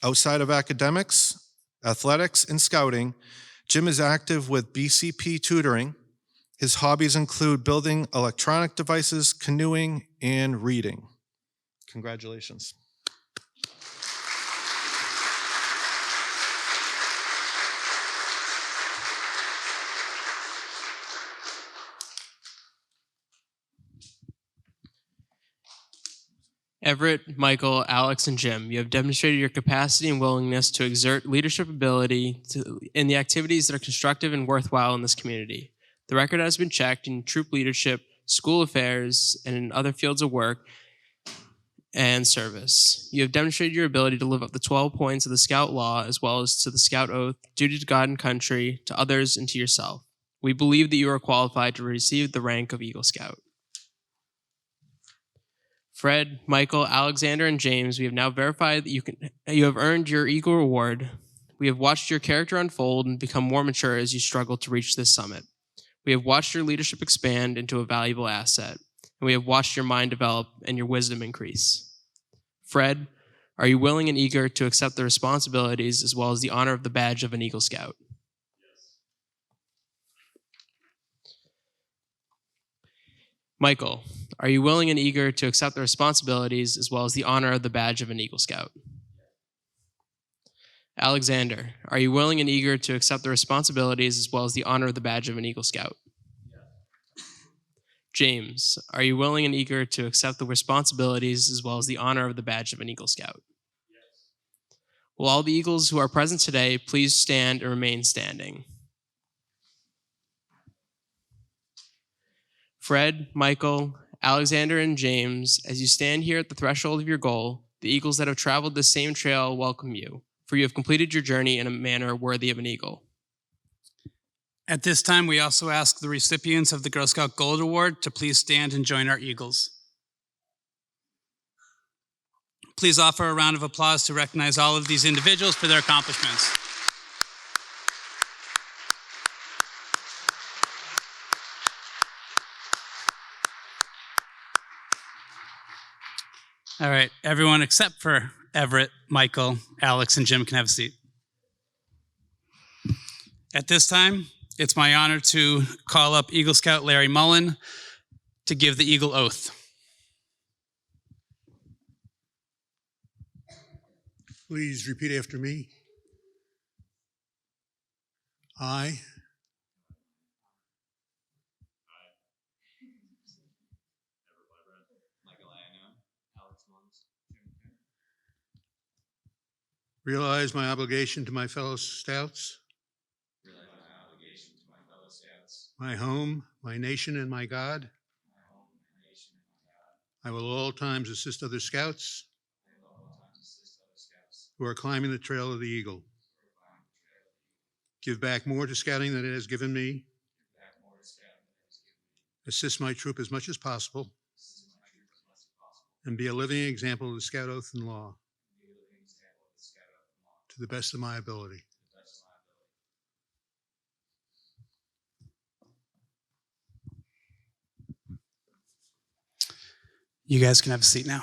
Outside of academics, athletics, and scouting, Jim is active with BCP tutoring. His hobbies include building electronic devices, canoeing, and reading. Congratulations. Everett, Michael, Alex, and Jim, you have demonstrated your capacity and willingness to exert leadership ability in the activities that are constructive and worthwhile in this community. The record has been checked in troop leadership, school affairs, and in other fields of work and service. You have demonstrated your ability to live up the 12 points of the Scout Law, as well as to the Scout Oath, duty to God and country, to others, and to yourself. We believe that you are qualified to receive the rank of Eagle Scout. Fred, Michael, Alexander, and James, we have now verified that you have earned your Eagle Award. We have watched your character unfold and become more mature as you struggle to reach this summit. We have watched your leadership expand into a valuable asset, and we have watched your mind develop and your wisdom increase. Fred, are you willing and eager to accept the responsibilities as well as the honor of the badge of an Eagle Scout? Michael, are you willing and eager to accept the responsibilities as well as the honor of the badge of an Eagle Scout? Alexander, are you willing and eager to accept the responsibilities as well as the honor of the badge of an Eagle Scout? James, are you willing and eager to accept the responsibilities as well as the honor of the badge of an Eagle Scout? Will all the Eagles who are present today please stand and remain standing? Fred, Michael, Alexander, and James, as you stand here at the threshold of your goal, the Eagles that have traveled the same trail welcome you, for you have completed your journey in a manner worthy of an Eagle. At this time, we also ask the recipients of the Girl Scout Gold Award to please stand and join our Eagles. Please offer a round of applause to recognize all of these individuals for their accomplishments. All right, everyone except for Everett, Michael, Alex, and Jim can have a seat. At this time, it's my honor to call up Eagle Scout Larry Mullen to give the Eagle Oath. Please repeat after me. I realize my obligation to my fellow Scouts, my home, my nation, and my God. I will at all times assist other Scouts who are climbing the trail of the Eagle. Give back more to Scouting than it has given me. assist my troop as much as possible, and be a living example of the Scout Oath and Law to the best of my ability. You guys can have a seat now.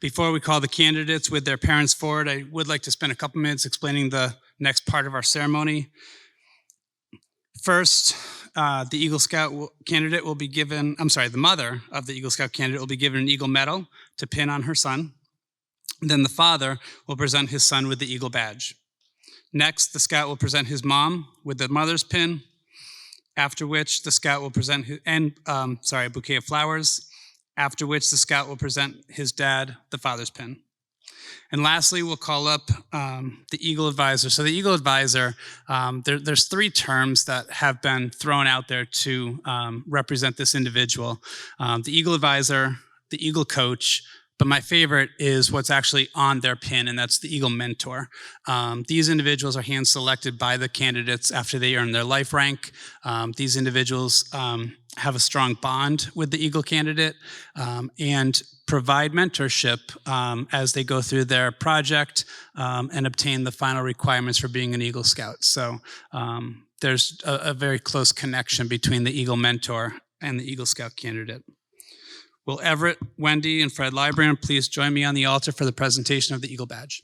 Before we call the candidates with their parents forward, I would like to spend a couple minutes explaining the next part of our ceremony. First, the Eagle Scout candidate will be given, the mother of the Eagle Scout candidate will be given an Eagle medal to pin on her son. Then the father will present his son with the Eagle badge. Next, the Scout will present his mom with the mother's pin, after which the Scout will present a bouquet of flowers, after which the Scout will present his dad the father's pin. And lastly, we'll call up the Eagle Advisor. So the Eagle Advisor, there's three terms that have been thrown out there to represent this individual. The Eagle Advisor, the Eagle Coach, but my favorite is what's actually on their pin, and that's the Eagle Mentor. These individuals are hand-selected by the candidates after they earn their life rank. These individuals have a strong bond with the Eagle candidate and provide mentorship as they go through their project and obtain the final requirements for being an Eagle Scout. So there's a very close connection between the Eagle Mentor and the Eagle Scout candidate. Will Everett, Wendy, and Fred Lybrand please join me on the altar for the presentation of the Eagle Badge?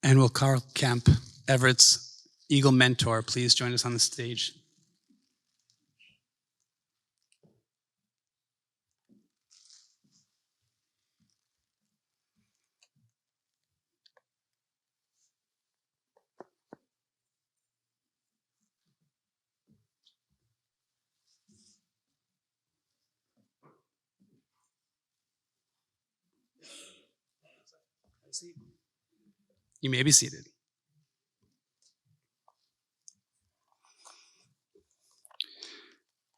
And will Carl Kemp, Everett's Eagle Mentor, please join us on the stage? You may be seated.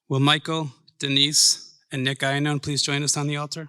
Will Michael, Denise, and Nick Iannone please join us on the altar?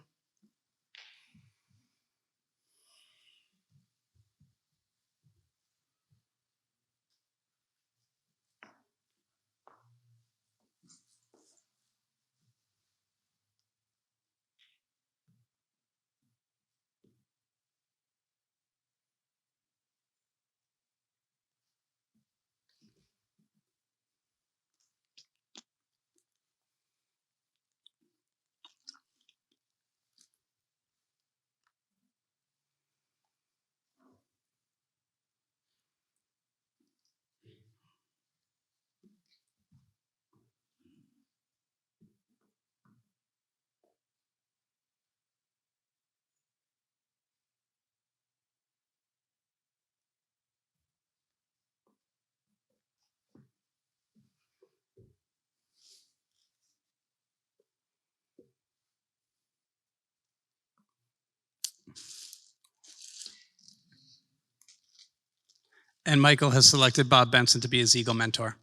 And Michael has selected Bob Benson to be his Eagle Mentor.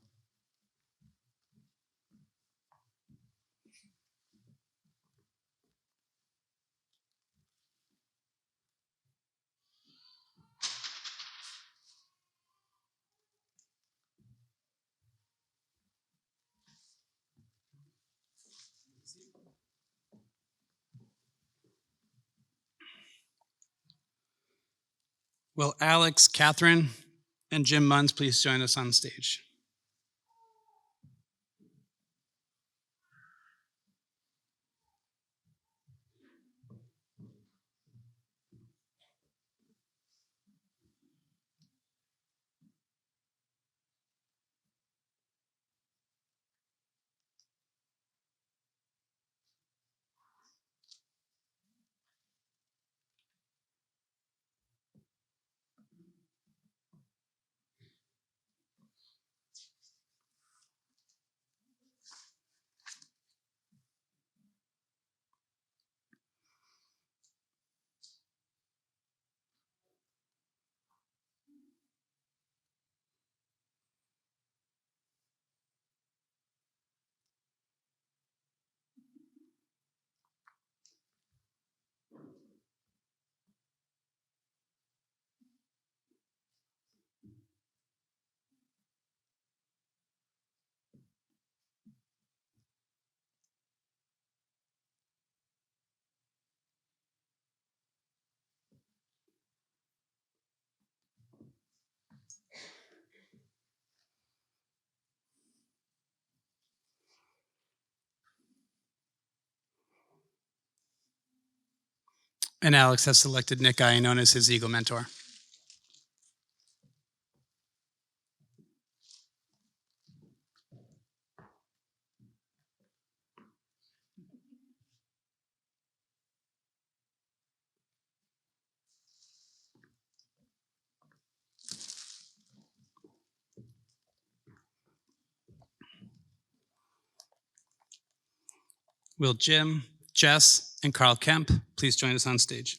Will Alex, Catherine, and Jim Munns please join us on stage? And Alex has selected Nick Iannone as his Eagle mentor. Will Jim, Jess, and Carl Kemp please join us on stage?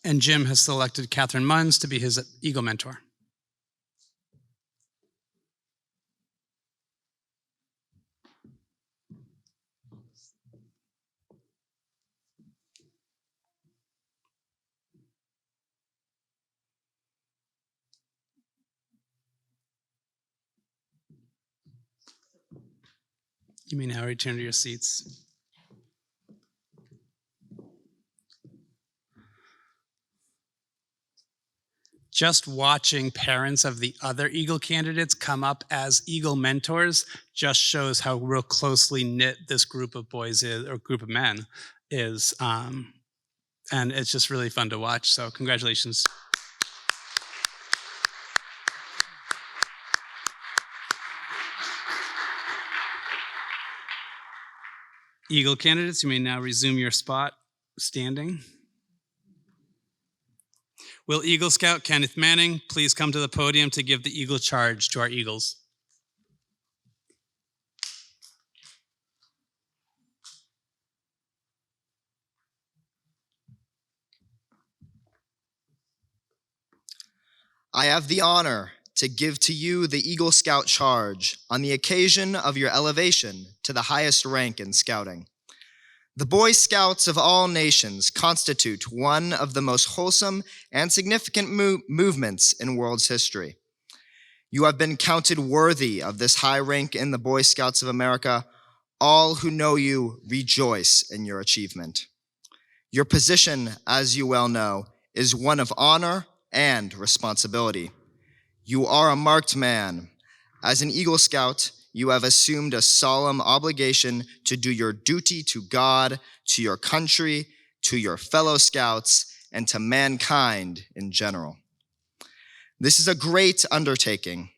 And Jim has selected Catherine Munns to be his Eagle mentor. You may now return to your seats. Just watching parents of the other Eagle candidates come up as Eagle mentors just shows how real closely knit this group of boys is, or group of men is. And it's just really fun to watch. So congratulations. Eagle candidates, you may now resume your spot standing. Will Eagle Scout Kenneth Manning please come to the podium to give the Eagle charge to our Eagles? I have the honor to give to you the Eagle Scout charge on the occasion of your elevation to the highest rank in scouting. The Boy Scouts of all nations constitute one of the most wholesome and significant movements in world's history. You have been counted worthy of this high rank in the Boy Scouts of America, all who know you rejoice in your achievement. Your position, as you well know, is one of honor and responsibility. You are a marked man. As an Eagle Scout, you have assumed a solemn obligation to do your duty to God, to your country, to your fellow Scouts, and to mankind in general. This is a great undertaking.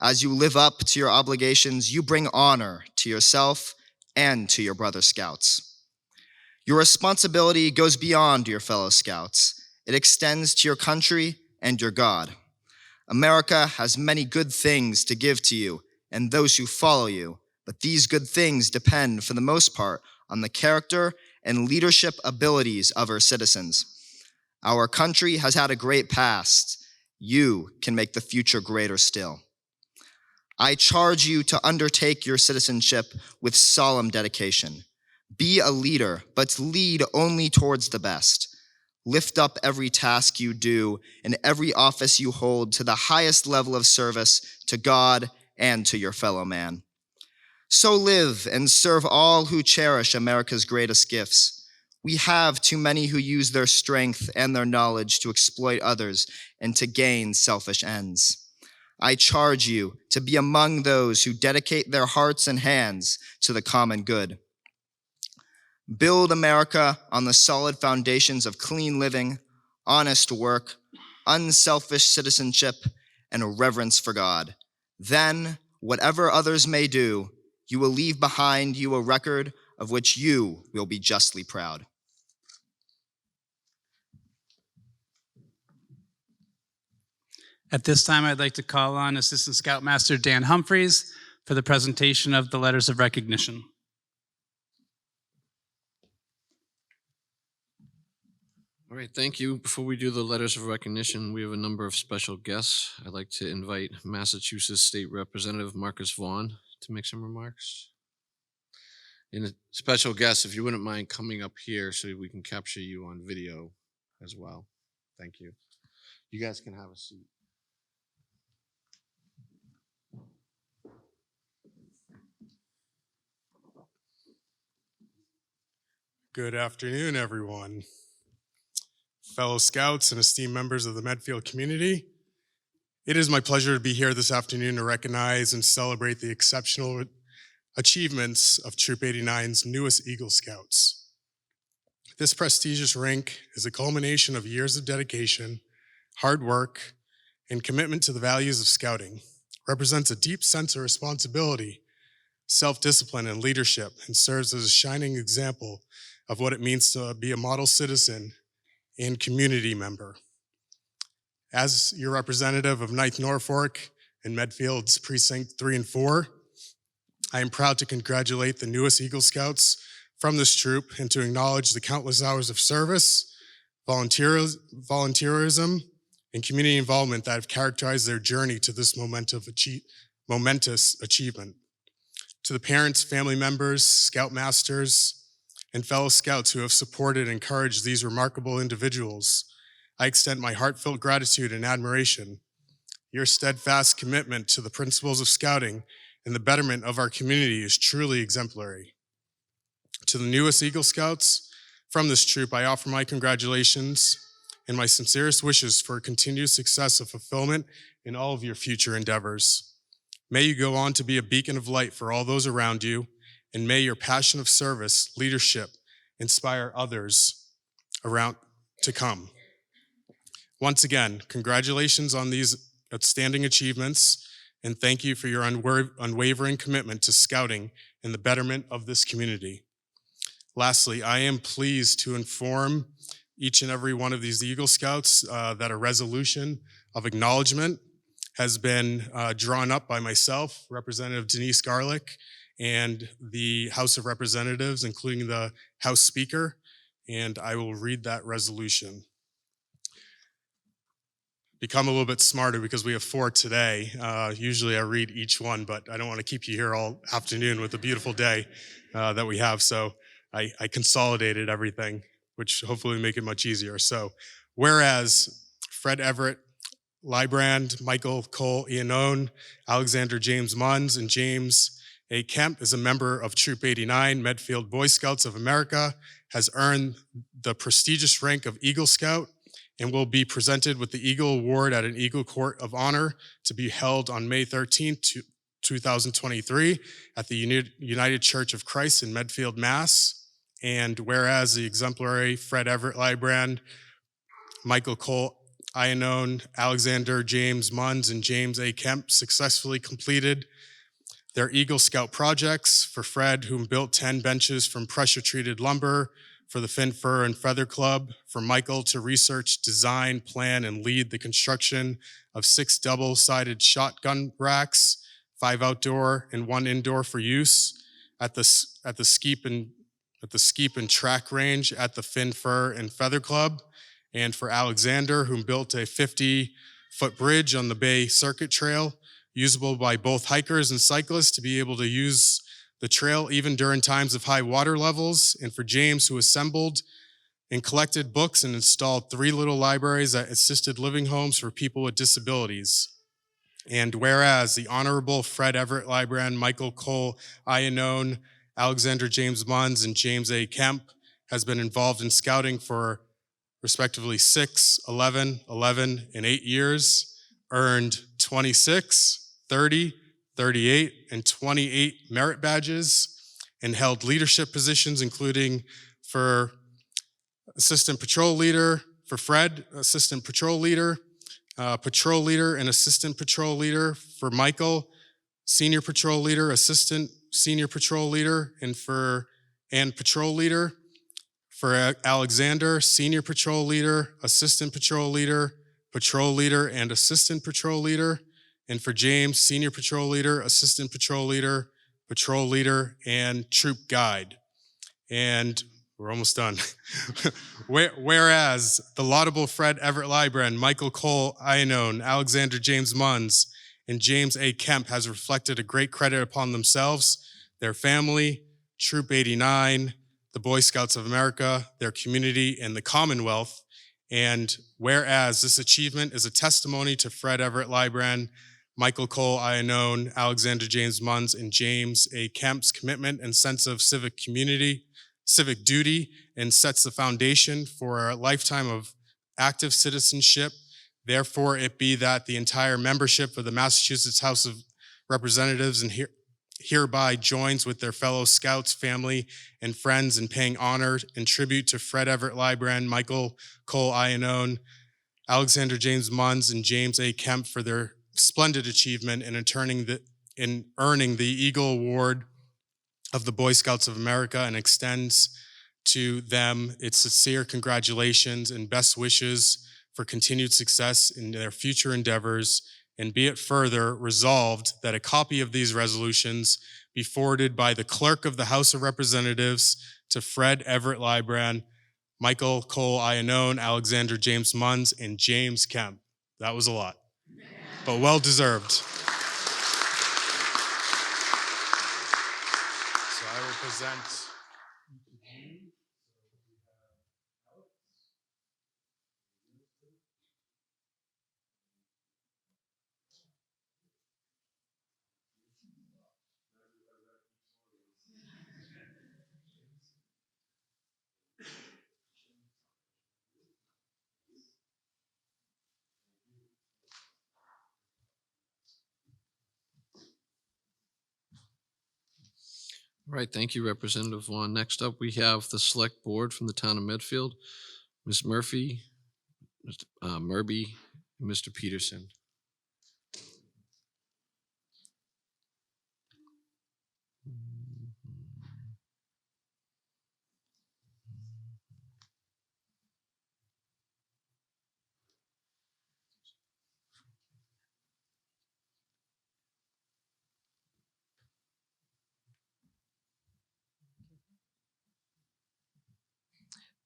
As you live up to your obligations, you bring honor to yourself and to your brother Scouts. Your responsibility goes beyond your fellow Scouts. It extends to your country and your God. America has many good things to give to you and those who follow you, but these good things depend, for the most part, on the character and leadership abilities of her citizens. Our country has had a great past. You can make the future greater still. I charge you to undertake your citizenship with solemn dedication. Be a leader, but lead only towards the best. Lift up every task you do and every office you hold to the highest level of service to God and to your fellow man. So live and serve all who cherish America's greatest gifts. We have too many who use their strength and their knowledge to exploit others and to gain selfish ends. I charge you to be among those who dedicate their hearts and hands to the common good. Build America on the solid foundations of clean living, honest work, unselfish citizenship, and a reverence for God. Then, whatever others may do, you will leave behind you a record of which you will be justly proud. At this time, I'd like to call on Assistant Scoutmaster Dan Humphreys for the presentation of the letters of recognition. All right, thank you. Before we do the letters of recognition, we have a number of special guests. I'd like to invite Massachusetts State Representative Marcus Vaughn to make some remarks. And a special guest, if you wouldn't mind coming up here so we can capture you on video as well. Thank you. You guys can have a seat. Good afternoon, everyone. Fellow Scouts and esteemed members of the Medfield community, it is my pleasure to be here this afternoon to recognize and celebrate the exceptional achievements of Troop 89's newest Eagle Scouts. This prestigious rank is a culmination of years of dedication, hard work, and commitment to the values of Scouting, represents a deep sense of responsibility, self-discipline, and leadership, and serves as a shining example of what it means to be a model citizen and community member. As your representative of 9th Norfolk and Medfield's Precinct 3 and 4, I am proud to congratulate the newest Eagle Scouts from this troop and to acknowledge the countless hours of service, volunteerism, and community involvement that have characterized their journey to this momentous achievement. To the parents, family members, Scoutmasters, and fellow Scouts who have supported and encouraged these remarkable individuals, I extend my heartfelt gratitude and admiration. Your steadfast commitment to the principles of Scouting and the betterment of our community is truly exemplary. To the newest Eagle Scouts from this troop, I offer my congratulations and my sincerest wishes for continued success and fulfillment in all of your future endeavors. May you go on to be a beacon of light for all those around you, and may your passion of service, leadership, inspire others around to come. Once again, congratulations on these outstanding achievements, and thank you for your unwavering commitment to Scouting and the betterment of this community. Lastly, I am pleased to inform each and every one of these Eagle Scouts that a resolution of acknowledgement has been drawn up by myself, Representative Denise Garlick, and the House of Representatives, including the House Speaker, and I will read that resolution. Become a little bit smarter because we have 4 today. Usually I read each one, but I don't want to keep you here all afternoon with the beautiful day that we have, so I consolidated everything, which hopefully will make it much easier. So, whereas Fred Everett, Librand, Michael Cole Iannone, Alexander James Munns, and James A. Kemp is a member of Troop 89, Medfield Boy Scouts of America, has earned the prestigious rank of Eagle Scout, and will be presented with the Eagle Award at an Eagle Court of Honor to be held on May 13th, 2023 at the United Church of Christ in Medfield, Mass. And whereas the exemplary Fred Everett Lybrand, Michael Cole Iannone, Alexander James Munns, and James A. Kemp successfully completed their Eagle Scout projects. For Fred, whom built 10 benches from pressure-treated lumber for the Fin Fur and Feather Club. For Michael, to research, design, plan, and lead the construction of 6 double-sided shotgun racks, 5 outdoor and 1 indoor for use at the skeep and track range at the Fin Fur and Feather Club. And for Alexander, whom built a 50-foot bridge on the Bay Circuit Trail, usable by both hikers and cyclists to be able to use the trail even during times of high water levels. And for James, who assembled and collected books and installed 3 little libraries at assisted living homes for people with disabilities. And whereas the Honorable Fred Everett Lybrand, Michael Cole Iannone, Alexander James Munns, and James A. Kemp has been involved in scouting for respectively 6, 11, 11, and 8 years, earned 26, 30, 38, and 28 merit badges, and held leadership positions, including for assistant patrol leader, for Fred, assistant patrol leader and assistant patrol leader. For Michael, senior patrol leader, assistant senior patrol leader, and patrol leader. For Alexander, senior patrol leader, assistant patrol leader, and assistant patrol leader. And for James, senior patrol leader, assistant patrol leader, and troop guide. And we're almost done. Whereas the laudable Fred Everett Lybrand, Michael Cole Iannone, Alexander James Munns, and James A. Kemp has reflected a great credit upon themselves, their family, Troop 89, the Boy Scouts of America, their community, and the Commonwealth. And whereas this achievement is a testimony to Fred Everett Lybrand, Michael Cole Iannone, Alexander James Munns, and James A. Kemp's commitment and sense of civic duty, and sets the foundation for a lifetime of active citizenship. Therefore, it be that the entire membership of the Massachusetts House of Representatives and hereby joins with their fellow Scouts, family, and friends in paying honor and tribute to Fred Everett Lybrand, Michael Cole Iannone, Alexander James Munns, and James A. Kemp for their splendid achievement in earning the Eagle Award of the Boy Scouts of America, and extends to them its sincere congratulations and best wishes for continued success in their future endeavors. And be it further resolved that a copy of these resolutions be forwarded by the Clerk of the House of Representatives to Fred Everett Lybrand, Michael Cole Iannone, Alexander James Munns, and James Kemp. That was a lot, but well deserved. So I will present. All right, thank you, Representative Vaughn. Next up, we have the Select Board from the town of Medfield, Ms. Murphy, Mr. Murby, and Mr. Peterson.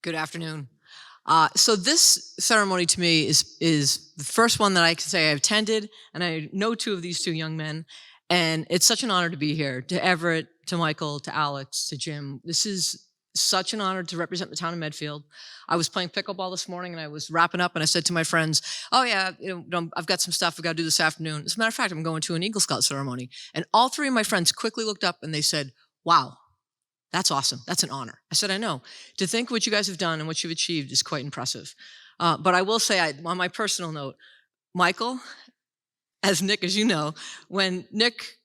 Good afternoon. So this ceremony to me is the first one that I can say I've attended, and I know 2 of these 2 young men, and it's such an honor to be here. To Everett, to Michael, to Alex, to Jim. This is such an honor to represent the town of Medfield. I was playing pickleball this morning and I was wrapping up and I said to my friends, oh yeah, I've got some stuff I've got to do this afternoon. As a matter of fact, I'm going to an Eagle Scout ceremony. And all three of my friends quickly looked up and they said, wow, that's awesome. That's an honor. I said, I know. To think what you guys have done and what you've achieved is quite impressive. But I will say, on my personal note, Michael, as Nick, as you know, when Nick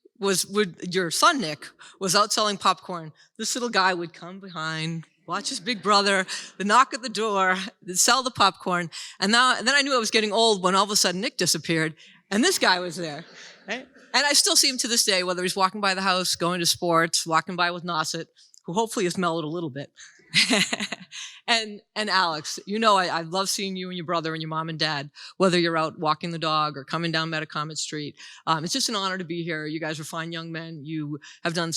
your son Nick was out selling popcorn, this little guy would come behind, watch his big brother, the knock at the door, sell the popcorn. And then I knew I was getting old when all of a sudden Nick disappeared and this guy was there. Right? And I still see him to this day, whether he's walking by the house, going to sports, walking by with Nauset, who hopefully has mellowed a little bit. And Alex, you know, I love seeing you and your brother and your mom and dad, whether you're out walking the dog or coming down Metacomet Street. It's just an honor to be here. You guys are fine young men. You have done,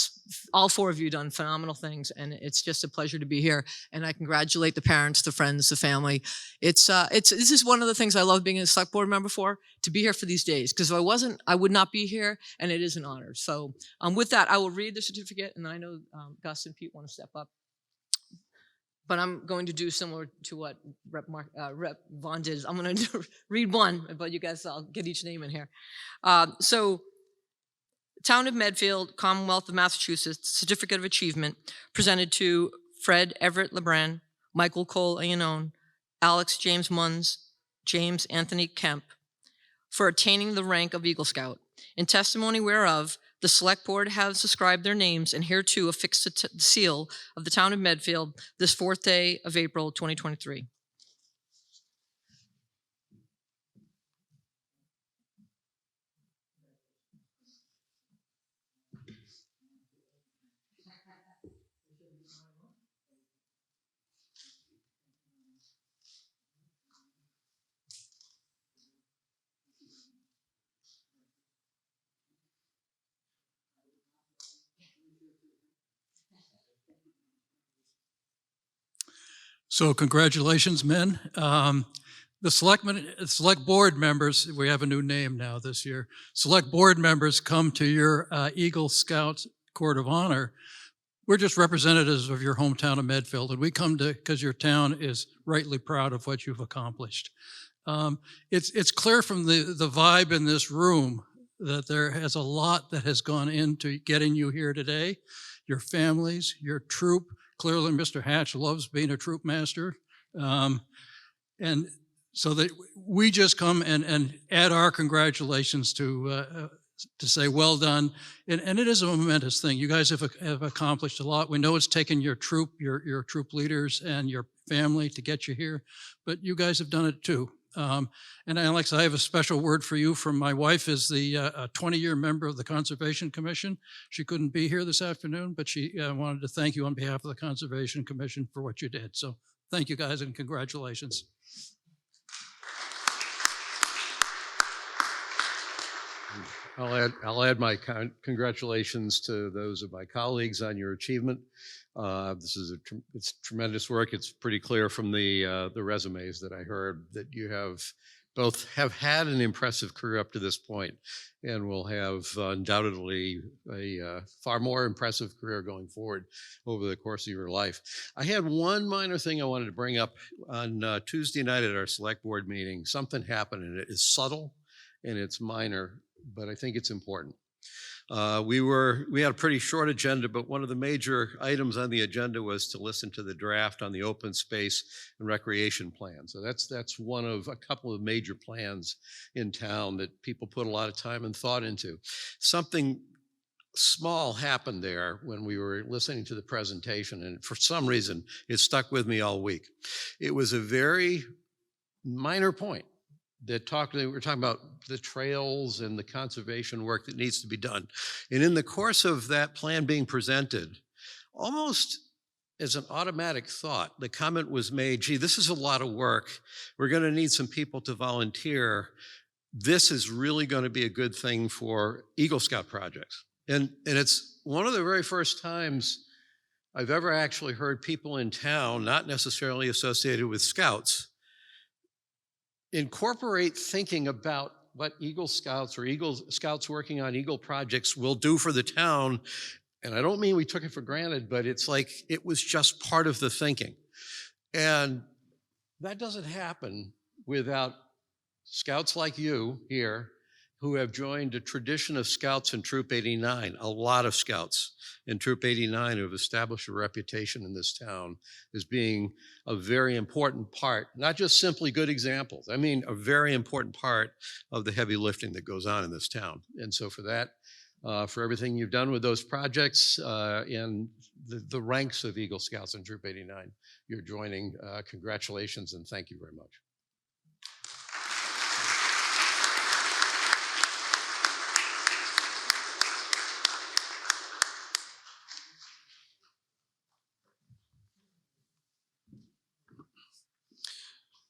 all four of you done phenomenal things, and it's just a pleasure to be here. And I congratulate the parents, the friends, the family. This is one of the things I love being a select board member for, to be here for these days. Because if I wasn't, I would not be here, and it is an honor. So with that, I will read the certificate, and I know Gus and Pete want to step up. But I'm going to do similar to what Rep. Vaughn did. I'm going to read one, but you guys, I'll get each name in here. So, Town of Medfield, Commonwealth of Massachusetts, Certificate of Achievement, presented to Fred Everett Lebrun, Michael Cole Ayanone, Alex James Munns, James Anthony Kemp, for attaining the rank of Eagle Scout. In testimony whereof, the Select Board has subscribed their names and hereto affixed the seal of the Town of Medfield this 4th day of April, 2023. So congratulations, men. The select board members, we have a new name now this year. Select board members come to your Eagle Scouts Court of Honor. We're just representatives of your hometown of Medfield, and we come to because your town is rightly proud of what you've accomplished. It's clear from the vibe in this room that there has a lot that has gone into getting you here today. Your families, your troop. Clearly, Mr. Hatch loves being a troop master. And so that we just come and add our congratulations to say well done. And it is a momentous thing. You guys have accomplished a lot. We know it's taken your troop, your troop leaders and your family to get you here, but you guys have done it too. And Alex, I have a special word for you from my wife, is the 20-year member of the Conservation Commission. She couldn't be here this afternoon, but she wanted to thank you on behalf of the Conservation Commission for what you did. So thank you guys and congratulations. I'll add my congratulations to those of my colleagues on your achievement. This is it's tremendous work. It's pretty clear from the resumes that I heard that you both have had an impressive career up to this point, and will have undoubtedly a far more impressive career going forward over the course of your life. I had one minor thing I wanted to bring up. On Tuesday night at our select board meeting, something happened, and it is subtle and it's minor, but I think it's important. We had a pretty short agenda, but one of the major items on the agenda was to listen to the draft on the open space and recreation plan. So that's one of a couple of major plans in town that people put a lot of time and thought into. Something small happened there when we were listening to the presentation, and for some reason it stuck with me all week. It was a very minor point. We're talking about the trails and the conservation work that needs to be done. And in the course of that plan being presented, almost as an automatic thought, the comment was made, gee, this is a lot of work. We're going to need some people to volunteer. This is really going to be a good thing for Eagle Scout projects. And it's one of the very first times I've ever actually heard people in town, not necessarily associated with Scouts, incorporate thinking about what Eagle Scouts or Eagle Scouts working on Eagle projects will do for the town And I don't mean we took it for granted, but it's like it was just part of the thinking. And that doesn't happen without scouts like you here who have joined a tradition of scouts in Troop 89, a lot of scouts in Troop 89 who have established a reputation in this town as being a very important part, not just simply good examples, I mean a very important part of the heavy lifting that goes on in this town. And so for that, for everything you've done with those projects in the ranks of Eagle Scouts in Troop 89, you're joining. Congratulations and thank you very much.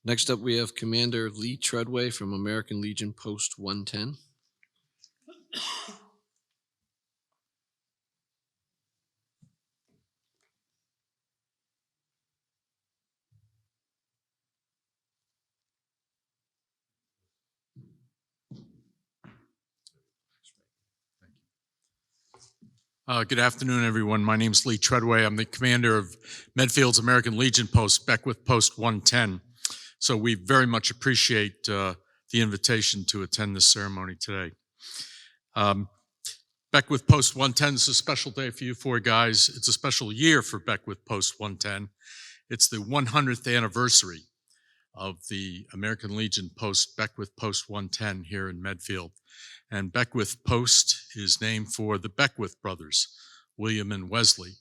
Next up, we have Commander Lee Treadway from American Legion Post 110. Good afternoon, everyone. My name is Lee Treadway. I'm the commander of Medfield's American Legion Post, Beckwith Post 110. So we very much appreciate the invitation to attend this ceremony today. Beckwith Post 110 is a special day for you four guys. It's a special year for Beckwith Post 110. It's the 100th anniversary of the American Legion Post, Beckwith Post 110 here in Medfield. And Beckwith Post is named for the Beckwith brothers, William and Wesley,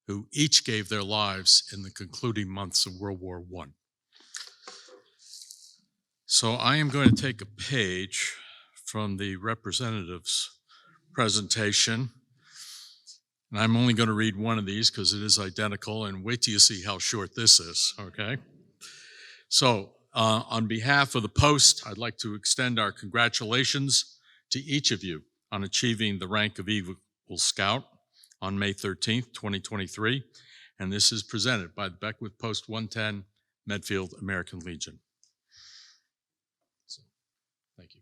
who each gave their lives in the concluding months of World War I. So I am going to take a page from the representative's presentation. And I'm only going to read one of these because it is identical, and wait till you see how short this is, okay? So on behalf of the Post, I'd like to extend our congratulations to each of you on achieving the rank of Eagle Scout on May 13th, 2023. And this is presented by the Beckwith Post 110 Medfield American Legion. So, thank you.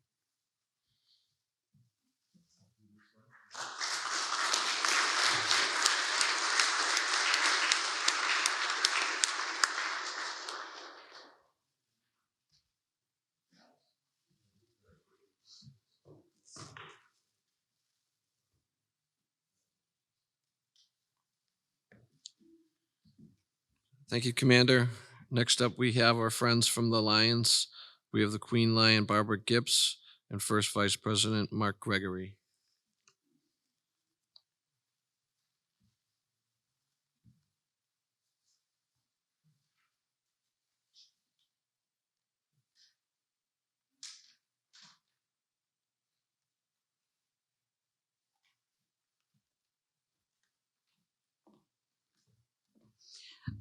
Thank you, Commander. Next up, we have our friends from the Lions. We have the Queen Lion, Barbara Gibbs, and First Vice President Mark Gregory.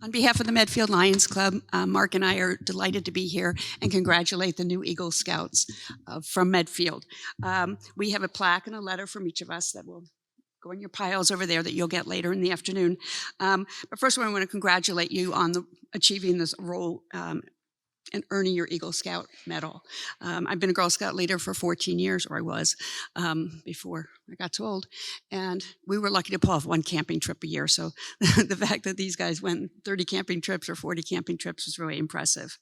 On behalf of the Medfield Lions Club, Mark and I are delighted to be here and congratulate the new Eagle Scouts from Medfield. We have a plaque and a letter from each of us that will go in your piles over there that you'll get later in the afternoon. But first, I want to congratulate you on achieving this role and earning your Eagle Scout medal. I've been a Girl Scout leader for 14 years, or I was, before I got too old. And we were lucky to pull off one camping trip a year. So the fact that these guys went 30 camping trips or 40 camping trips was really impressive.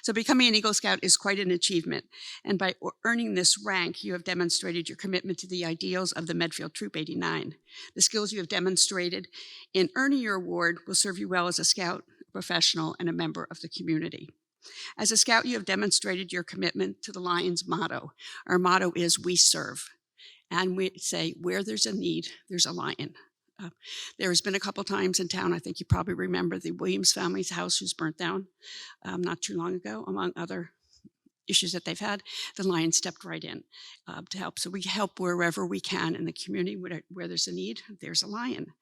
So becoming an Eagle Scout is quite an achievement. And by earning this rank, you have demonstrated your commitment to the ideals of the Medfield Troop 89. The skills you have demonstrated in earning your award will serve you well as a Scout, a professional, and a member of the community. As a Scout, you have demonstrated your commitment to the Lions motto. Our motto is, we serve. And we say, where there's a need, there's a lion. There has been a couple times in town, I think you probably remember the Williams family's house was burnt down not too long ago, among other issues that they've had. The Lions stepped right in to help. So we help wherever we can in the community. Where there's a need, there's a lion.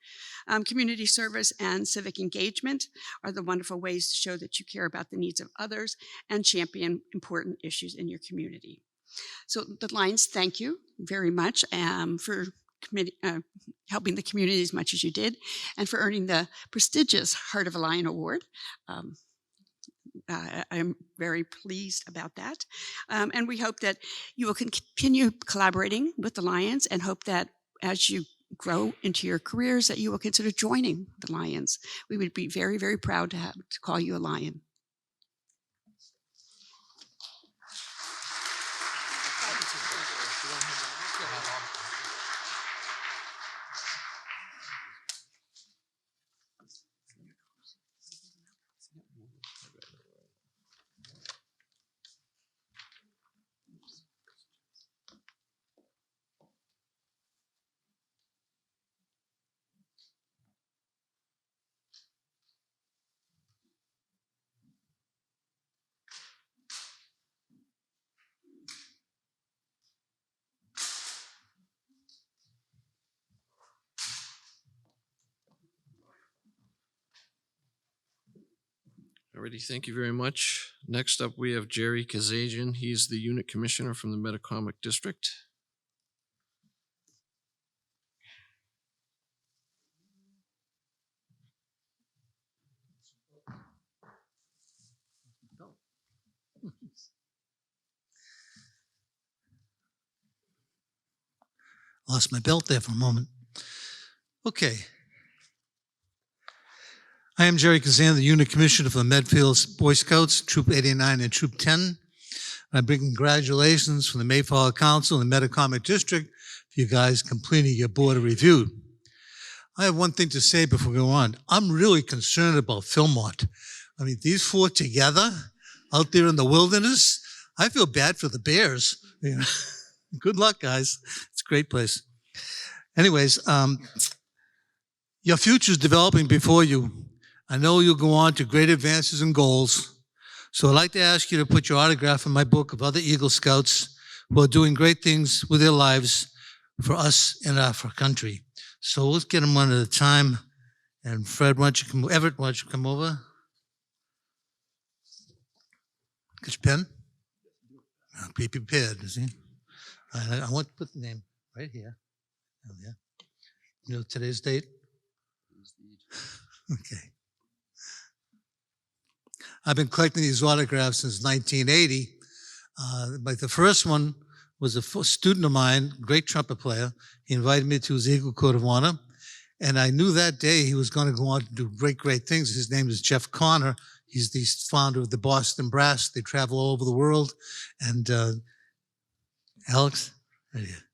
Community service and civic engagement are the wonderful ways to show that you care about the needs of others and champion important issues in your community. So the Lions, thank you very much for helping the community as much as you did, and for earning the prestigious Heart of a Lion Award. I'm very pleased about that. And we hope that you will continue collaborating with the Lions, and hope that as you grow into your careers that you will consider joining the Lions. We would be very, very proud to call you a Lion. Alrighty, thank you very much. Next up, we have Jerry Kazajian. He's the unit commissioner from the Metacomic District. Lost my belt there for a moment. Okay. I am Jerry Kazan, the unit commissioner for the Medfield Boy Scouts, Troop 89 and Troop 10. I bring congratulations from the Mayflower Council and the Metacomic District for you guys completing your board of review. I have one thing to say before we go on. I'm really concerned about film art. I mean, these four together out there in the wilderness, I feel bad for the bears. You know? Good luck, guys. It's a great place. Anyways, your future is developing before you. I know you'll go on to great advances and goals. So I'd like to ask you to put your autograph in my book of other Eagle Scouts who are doing great things with their lives for us and our country. So let's get them one at a time. And Fred, why don't you come, Everett, why don't you come over? Get your pen. Be prepared, you see. I want to put the name right here. Oh, yeah. You know today's date? Okay. I've been collecting these autographs since 1980. But the first one was a student of mine, great trumpet player. He invited me to his Eagle Court of Honor. And I knew that day he was going to go on to do great, great things. His name is Jeff Connor. He's the founder of the Boston Brass. They travel all over the world. And Alex? Right here.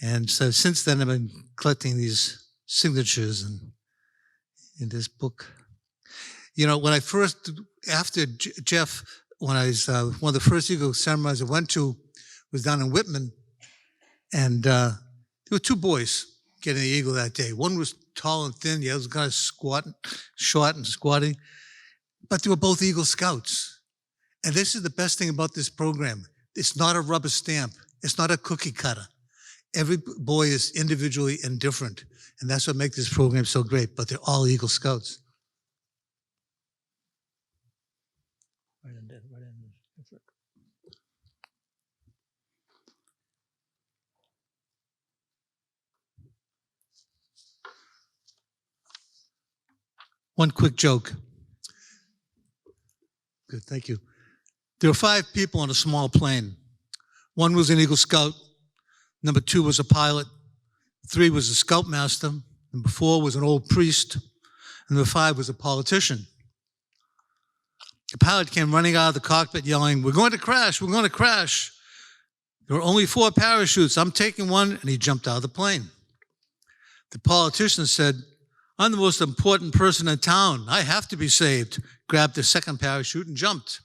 And so since then, I've been collecting these signatures in this book. You know, when I first, after Jeff, when I was, one of the first Eagle ceremonies I went to was down in Whitman. And there were two boys getting the Eagle that day. One was tall and thin, the other was kind of short and squatty. But they were both Eagle Scouts. And this is the best thing about this program. It's not a rubber stamp. It's not a cookie cutter. Every boy is individually and different. And that's what makes this program so great. But they're all Eagle Scouts. One quick joke. Good, thank you. There were 5 people on a small plane. 1 was an Eagle Scout. Number 2 was a pilot. 3 was a scoutmaster. Number 4 was an old priest. And number 5 was a politician. The pilot came running out of the cockpit yelling, "We're going to crash, we're going to crash." There were only 4 parachutes. I'm taking one, and he jumped out of the plane. The politician said, "I'm the most important person in town. I have to be saved." Grabbed the second parachute and jumped.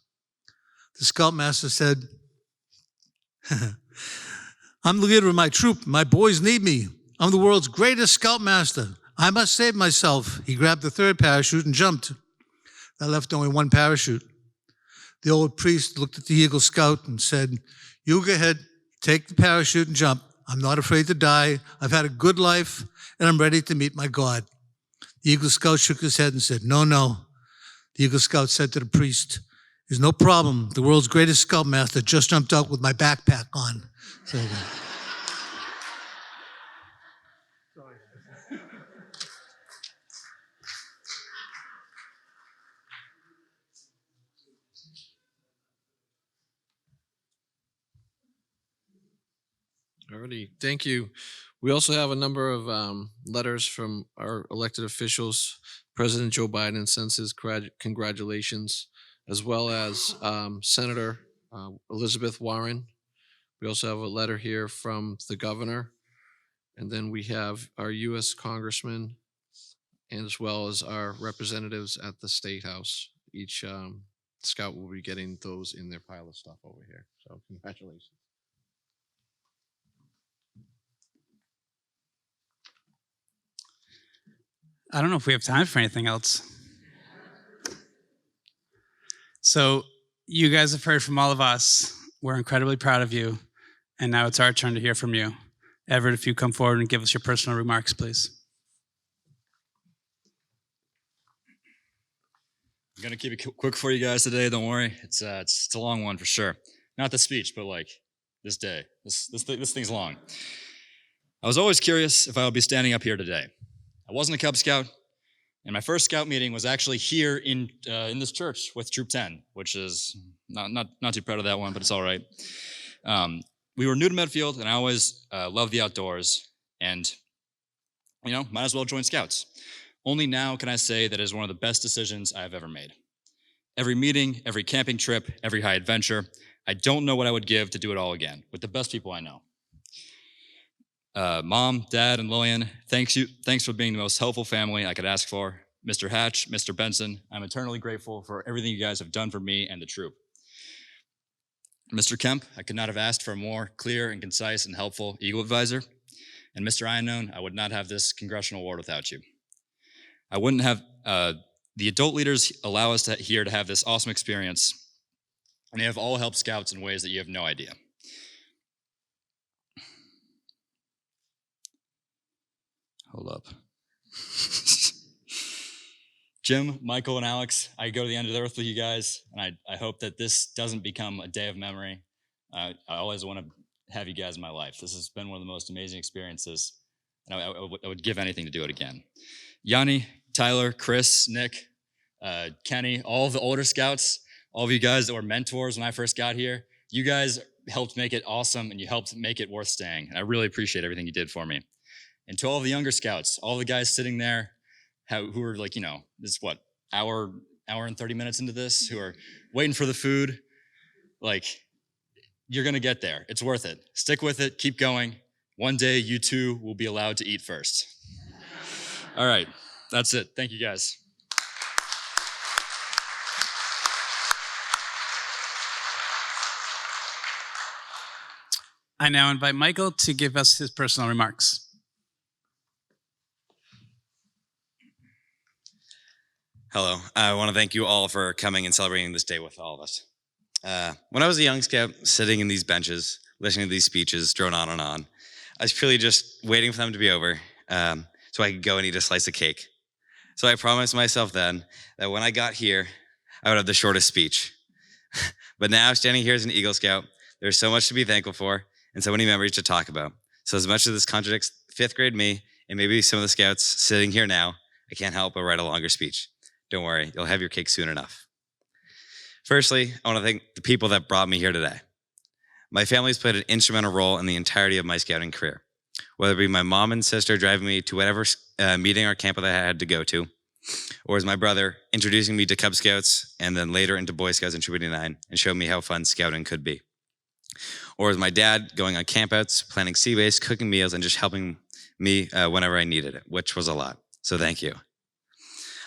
The scoutmaster said, "I'm the leader of my troop. My boys need me. I'm the world's greatest scoutmaster. I must save myself." He grabbed the third parachute and jumped. That left only 1 parachute. The old priest looked at the Eagle Scout and said, "You go ahead, take the parachute and jump. I'm not afraid to die. I've had a good life, and I'm ready to meet my God." The Eagle Scout shook his head and said, "No, no." The Eagle Scout said to the priest, "There's no problem. The world's greatest scoutmaster just jumped out with my backpack on." So, Alrighty, thank you. We also have a number of letters from our elected officials. President Joe Biden sends his congratulations, as well as Senator Elizabeth Warren. We also have a letter here from the governor. And then we have our U.S. congressman, and as well as our representatives at the State House. Each scout will be getting those in their pile of stuff over here. So congratulations. I don't know if we have time for anything else. So you guys have heard from all of us. We're incredibly proud of you. And now it's our turn to hear from you. Everett, if you come forward and give us your personal remarks, please. I'm going to keep it quick for you guys today. Don't worry. It's a long one for sure. Not the speech, but like this day. This thing's long. I was always curious if I would be standing up here today. I wasn't a Cub Scout, and my first Scout meeting was actually here in this church with Troop 10, which is not too proud of that one, but it's all right. We were new to Medfield, and I always loved the outdoors, and might as well join Scouts. Only now can I say that it is one of the best decisions I've ever made. Every meeting, every camping trip, every high adventure, I don't know what I would give to do it all again with the best people I know. Mom, Dad, and Lillian, thanks for being the most helpful family I could ask for. Mr. Hatch, Mr. Benson, I'm eternally grateful for everything you guys have done for me and the troop. Mr. Kemp, I could not have asked for a more clear and concise and helpful Eagle advisor. And Mr. Iannone, I would not have this congressional award without you. I wouldn't have, the adult leaders allow us here to have this awesome experience, and they have all helped Scouts in ways that you have no idea. Hold up. Jim, Michael, and Alex, I go to the end of the earth with you guys, and I hope that this doesn't become a day of memory. I always want to have you guys in my life. This has been one of the most amazing experiences, and I would give anything to do it again. Yanni, Tyler, Chris, Nick, Kenny, all of the older Scouts, all of you guys that were mentors when I first got here, you guys helped make it awesome, and you helped make it worth staying, and I really appreciate everything you did for me. And to all the younger Scouts, all the guys sitting there who are like, this is what, hour and 30 minutes into this, who are waiting for the food, like, you're gonna get there. It's worth it. Stick with it, keep going. One day, you too will be allowed to eat first. All right, that's it. Thank you, guys. I now invite Michael to give us his personal remarks. Hello. I want to thank you all for coming and celebrating this day with all of us. When I was a young Scout, sitting in these benches, listening to these speeches drone on and on, I was purely just waiting for them to be over so I could go and eat a slice of cake. So I promised myself then that when I got here, I would have the shortest speech. But now, standing here as an Eagle Scout, there's so much to be thankful for and so many memories to talk about. So as much as this contradicts fifth grade me and maybe some of the Scouts sitting here now, I can't help but write a longer speech. Don't worry, you'll have your cake soon enough. Firstly, I want to thank the people that brought me here today. My family's played an instrumental role in the entirety of my scouting career, whether it be my mom and sister driving me to whatever meeting or camp that I had to go to, or as my brother introducing me to Cub Scouts and then later into Boy Scouts in Troop 89 and showing me how fun scouting could be. Or as my dad going on campouts, planning sea base, cooking meals, and just helping me whenever I needed it, which was a lot. So thank you.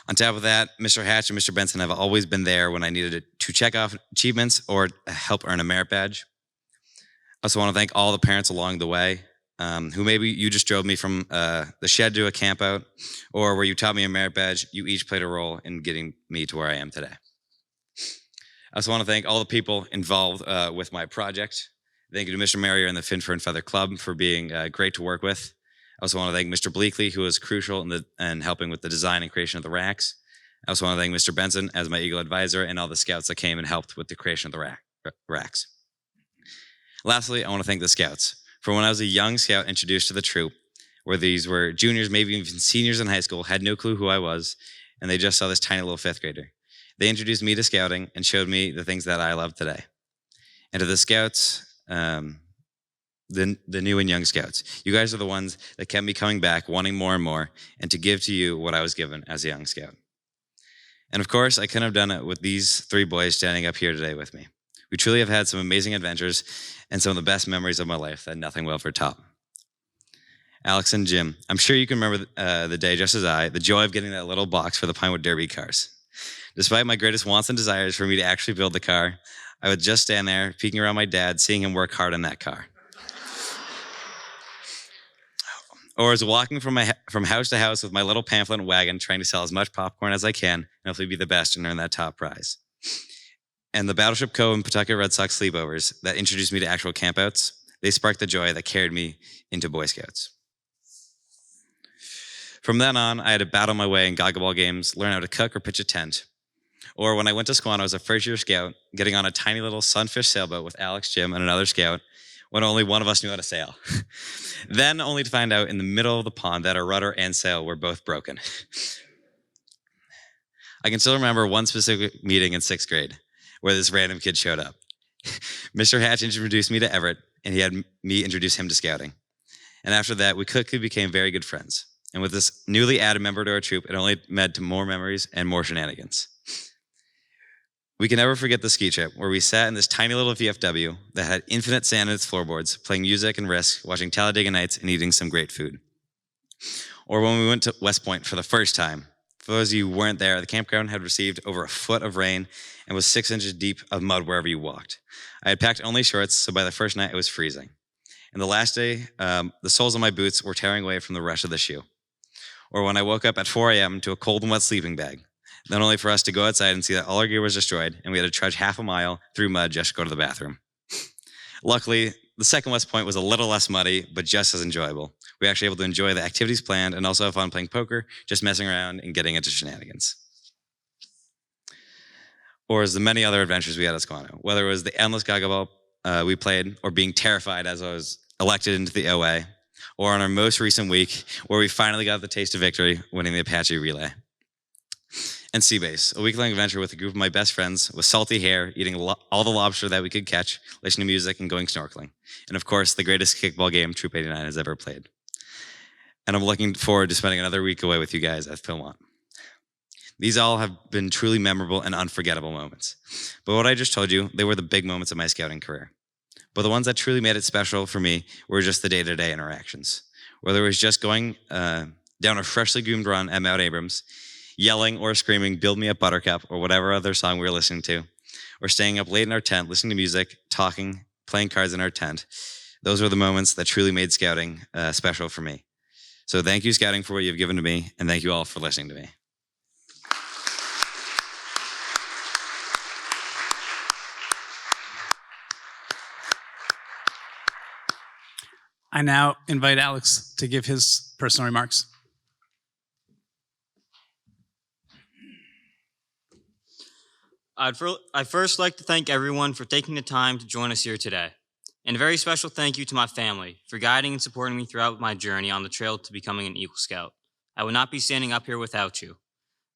On top of that, Mr. Hatch and Mr. Benson have always been there when I needed to check off achievements or help earn a merit badge. I also want to thank all the parents along the way who maybe you just drove me from the shed to a camp out, or where you taught me a merit badge. You each played a role in getting me to where I am today. I also want to thank all the people involved with my project. Thank you to Mr. Marrier and the Fin Fur and Feather Club for being great to work with. I also want to thank Mr. Bleakley, who was crucial in helping with the design and creation of the racks. I also want to thank Mr. Benson as my Eagle advisor and all the Scouts that came and helped with the creation of the racks. Lastly, I want to thank the Scouts. For when I was a young Scout introduced to the troop, where these were juniors, maybe even seniors in high school, had no clue who I was, and they just saw this tiny little fifth grader. They introduced me to scouting and showed me the things that I love today. And to the Scouts, the new and young scouts. You guys are the ones that kept me coming back, wanting more and more, and to give to you what I was given as a young scout. And of course, I couldn't have done it with these three boys standing up here today with me. We truly have had some amazing adventures and some of the best memories of my life that nothing will ever top. Alex and Jim, I'm sure you can remember the day just as I, the joy of getting that little box for the Pinewood Derby cars. Despite my greatest wants and desires for me to actually build the car, I would just stand there, peeking around my dad, seeing him work hard on that car. Or as walking from house to house with my little pamphlet and wagon, trying to sell as much popcorn as I can, and hopefully be the best and earn that top prize. And the Battleship Co. and Pawtucket Red Sox sleepovers that introduced me to actual campouts, they sparked the joy that carried me into Boy Scouts. From then on, I had to battle my way in goggle ball games, learn how to cook or pitch a tent. Or when I went to Squanto as a first-year scout, getting on a tiny little sunfish sailboat with Alex, Jim, and another scout, when only one of us knew how to sail. Then only to find out in the middle of the pond that our rudder and sail were both broken. I can still remember one specific meeting in 6th grade where this random kid showed up. Mr. Hatch introduced me to Everett, and he had me introduce him to scouting. And after that, we quickly became very good friends. And with this newly added member to our troop, it only led to more memories and more shenanigans. We can never forget the ski trip where we sat in this tiny little VFW that had infinite sand in its floorboards, playing music and Risk, watching Talladega Nights, and eating some great food. Or when we went to West Point for the first time. For those of you who weren't there, the campground had received over a foot of rain and was 6 inches deep of mud wherever you walked. I had packed only shorts, so by the first night it was freezing. And the last day, the soles of my boots were tearing away from the rush of the shoe. Or when I woke up at 4 a.m. to a cold and wet sleeping bag. Not only for us to go outside and see that all our gear was destroyed, and we had to trudge half a mile through mud just to go to the bathroom. Luckily, the second West Point was a little less muddy, but just as enjoyable. We were actually able to enjoy the activities planned and also have fun playing poker, just messing around and getting into shenanigans. Or as the many other adventures we had at Squanto, whether it was the endless goggle ball we played, or being terrified as I was elected into the OA, or on our most recent week, where we finally got the taste of victory, winning the Apache Relay. And Sea Base, a week-long adventure with a group of my best friends with salty hair, eating all the lobster that we could catch, listening to music, and going snorkeling. And of course, the greatest kickball game Troop 89 has ever played. And I'm looking forward to spending another week away with you guys at Philmont. These all have been truly memorable and unforgettable moments. But what I just told you, they were the big moments of my scouting career. But the ones that truly made it special for me were just the day-to-day interactions. Whether it was just going down a freshly groomed run at Mount Abrams, yelling or screaming, "Build Me Up Buttercup," or whatever other song we were listening to, or staying up late in our tent, listening to music, talking, playing cards in our tent. Those were the moments that truly made scouting special for me. So thank you, Scouting, for what you've given to me, and thank you all for listening to me. I now invite Alex to give his personal remarks. I'd first like to thank everyone for taking the time to join us here today. And a very special thank you to my family for guiding and supporting me throughout my journey on the trail to becoming an Eagle Scout. I would not be standing up here without you.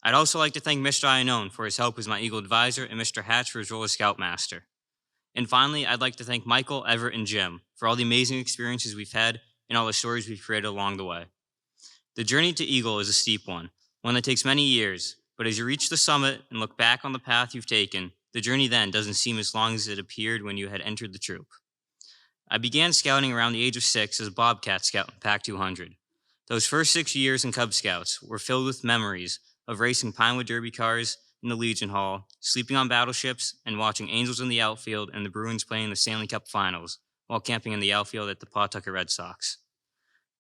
I'd also like to thank Mr. Iannone for his help as my Eagle Advisor and Mr. Hatch for his role as Scoutmaster. And finally, I'd like to thank Michael, Everett, and Jim for all the amazing experiences we've had and all the stories we've created along the way. The journey to Eagle is a steep one that takes many years, but as you reach the summit and look back on the path you've taken, the journey then doesn't seem as long as it appeared when you had entered the troop. I began scouting around the age of 6 as a Bobcat Scout in Pac 200. Those first 6 years in Cub Scouts were filled with memories of racing Pinewood Derby cars in the Legion Hall, sleeping on battleships, and watching Angels in the outfield and the Bruins playing the Stanley Cup Finals while camping in the outfield at the Pawtucket Red Sox.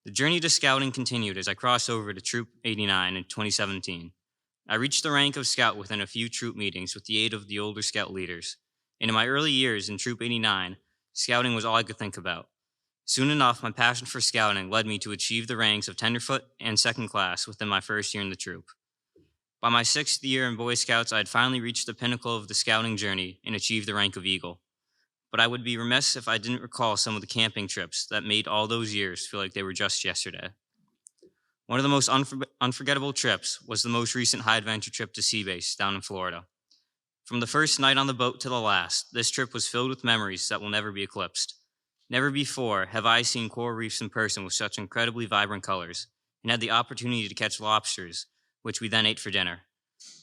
The journey to scouting continued as I crossed over to Troop 89 in 2017. I reached the rank of scout within a few troop meetings with the aid of the older scout leaders. And in my early years in Troop 89, scouting was all I could think about. Soon enough, my passion for scouting led me to achieve the ranks of tenderfoot and second class within my first year in the troop. By my 6th year in Boy Scouts, I had finally reached the pinnacle of the scouting journey and achieved the rank of Eagle. But I would be remiss if I didn't recall some of the camping trips that made all those years feel like they were just yesterday. One of the most unforgettable trips was the most recent high adventure trip to Sea Base down in Florida. From the first night on the boat to the last, this trip was filled with memories that will never be eclipsed. Never before have I seen coral reefs in person with such incredibly vibrant colors, and had the opportunity to catch lobsters, which we then ate for dinner.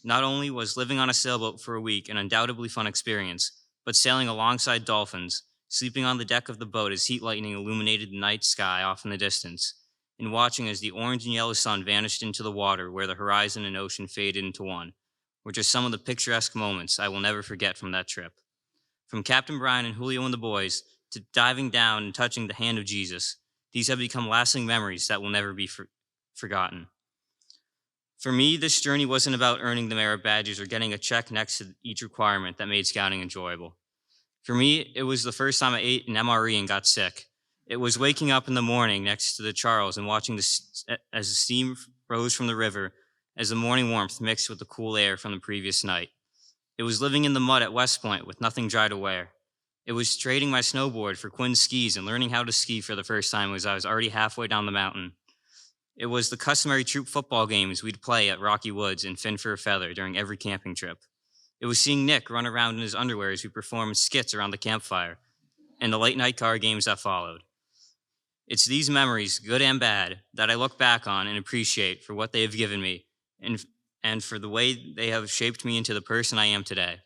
Not only was living on a sailboat for a week an undoubtedly fun experience, but sailing alongside dolphins, sleeping on the deck of the boat as heat lightning illuminated the night sky off in the distance, and watching as the orange and yellow sun vanished into the water where the horizon and ocean faded into one, were just some of the picturesque moments I will never forget from that trip. From Captain Brian and Julio and the boys, to diving down and touching the hand of Jesus, these have become lasting memories that will never be forgotten. For me, this journey wasn't about earning the merit badges or getting a check next to each requirement that made scouting enjoyable. For me, it was the first time I ate an MRE and got sick. It was waking up in the morning next to the Charles and watching as the steam rose from the river as the morning warmth mixed with the cool air from the previous night. It was living in the mud at West Point with nothing dry to wear. It was trading my snowboard for Quinn's skis and learning how to ski for the first time as I was already halfway down the mountain. It was the customary troop football games we'd play at Rocky Woods and Finn for a Feather during every camping trip. It was seeing Nick run around in his underwear as we performed skits around the campfire, and the late night car games that followed. It's these memories, good and bad, that I look back on and appreciate for what they have given me, and for the way they have shaped me into the person I am today.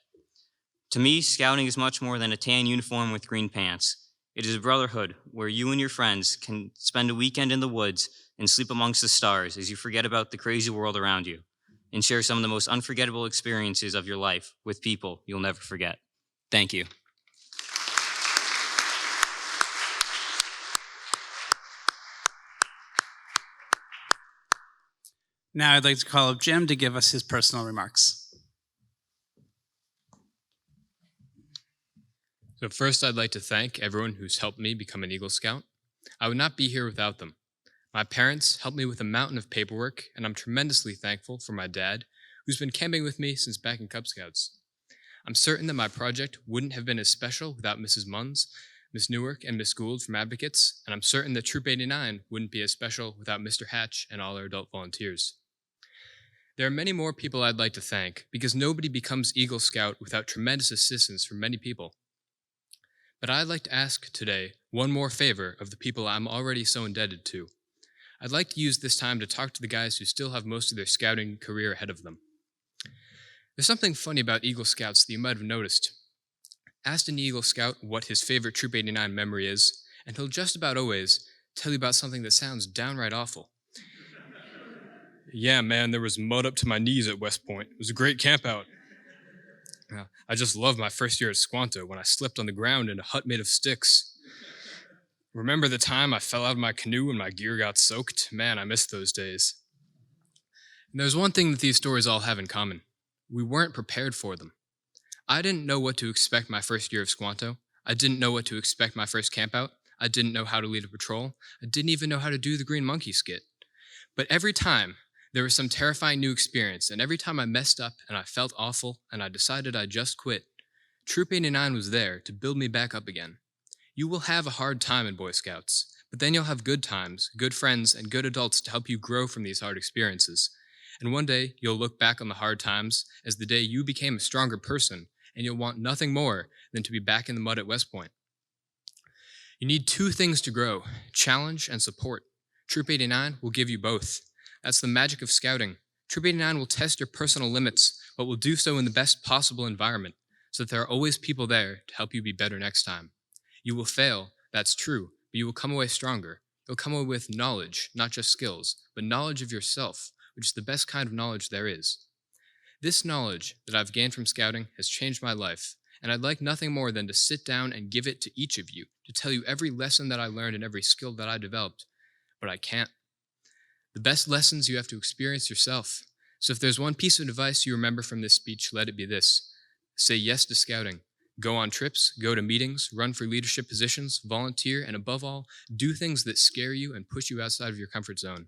To me, scouting is much more than a tan uniform with green pants. It is a brotherhood where you and your friends can spend a weekend in the woods and sleep amongst the stars as you forget about the crazy world around you and share some of the most unforgettable experiences of your life with people you'll never forget. Thank you. Now I'd like to call up Jim to give us his personal remarks. So first, I'd like to thank everyone who's helped me become an Eagle Scout. I would not be here without them. My parents helped me with a mountain of paperwork, and I'm tremendously thankful for my dad, who's been camping with me since back in Cub Scouts. I'm certain that my project wouldn't have been as special without Mrs. Munns, Miss Newark, and Miss Gould from Advocates, and I'm certain that Troop 89 wouldn't be as special without Mr. Hatch and all our adult volunteers. There are many more people I'd like to thank, because nobody becomes Eagle Scout without tremendous assistance from many people. But I'd like to ask today one more favor of the people I'm already so indebted to. I'd like to use this time to talk to the guys who still have most of their scouting career ahead of them. There's something funny about Eagle Scouts that you might have noticed. Ask an Eagle Scout what his favorite Troop 89 memory is, and he'll just about always tell you about something that sounds downright awful. Yeah, man, there was mud up to my knees at West Point. It was a great campout. I just loved my first year at Squanto when I slipped on the ground in a hut made of sticks. Remember the time I fell out of my canoe and my gear got soaked? Man, I miss those days. And there's one thing that these stories all have in common. We weren't prepared for them. I didn't know what to expect my first year of Squanto. I didn't know what to expect my first campout. I didn't know how to lead a patrol. I didn't even know how to do the Green Monkey skit. But every time, there was some terrifying new experience, and every time I messed up and I felt awful and I decided I'd just quit, Troop 89 was there to build me back up again. You will have a hard time in Boy Scouts, but then you'll have good times, good friends, and good adults to help you grow from these hard experiences. And one day, you'll look back on the hard times as the day you became a stronger person, and you'll want nothing more than to be back in the mud at West Point. You need two things to grow: challenge and support. Troop 89 will give you both. That's the magic of scouting. Troop 89 will test your personal limits, but will do so in the best possible environment, so that there are always people there to help you be better next time. You will fail, that's true, but you will come away stronger. You'll come away with knowledge, not just skills, but knowledge of yourself, which is the best kind of knowledge there is. This knowledge that I've gained from scouting has changed my life, and I'd like nothing more than to sit down and give it to each of you, to tell you every lesson that I learned and every skill that I developed, but I can't. The best lessons you have to experience yourself. So if there's one piece of advice you remember from this speech, let it be this: say yes to scouting. Go on trips, go to meetings, run for leadership positions, volunteer, and above all, do things that scare you and push you outside of your comfort zone.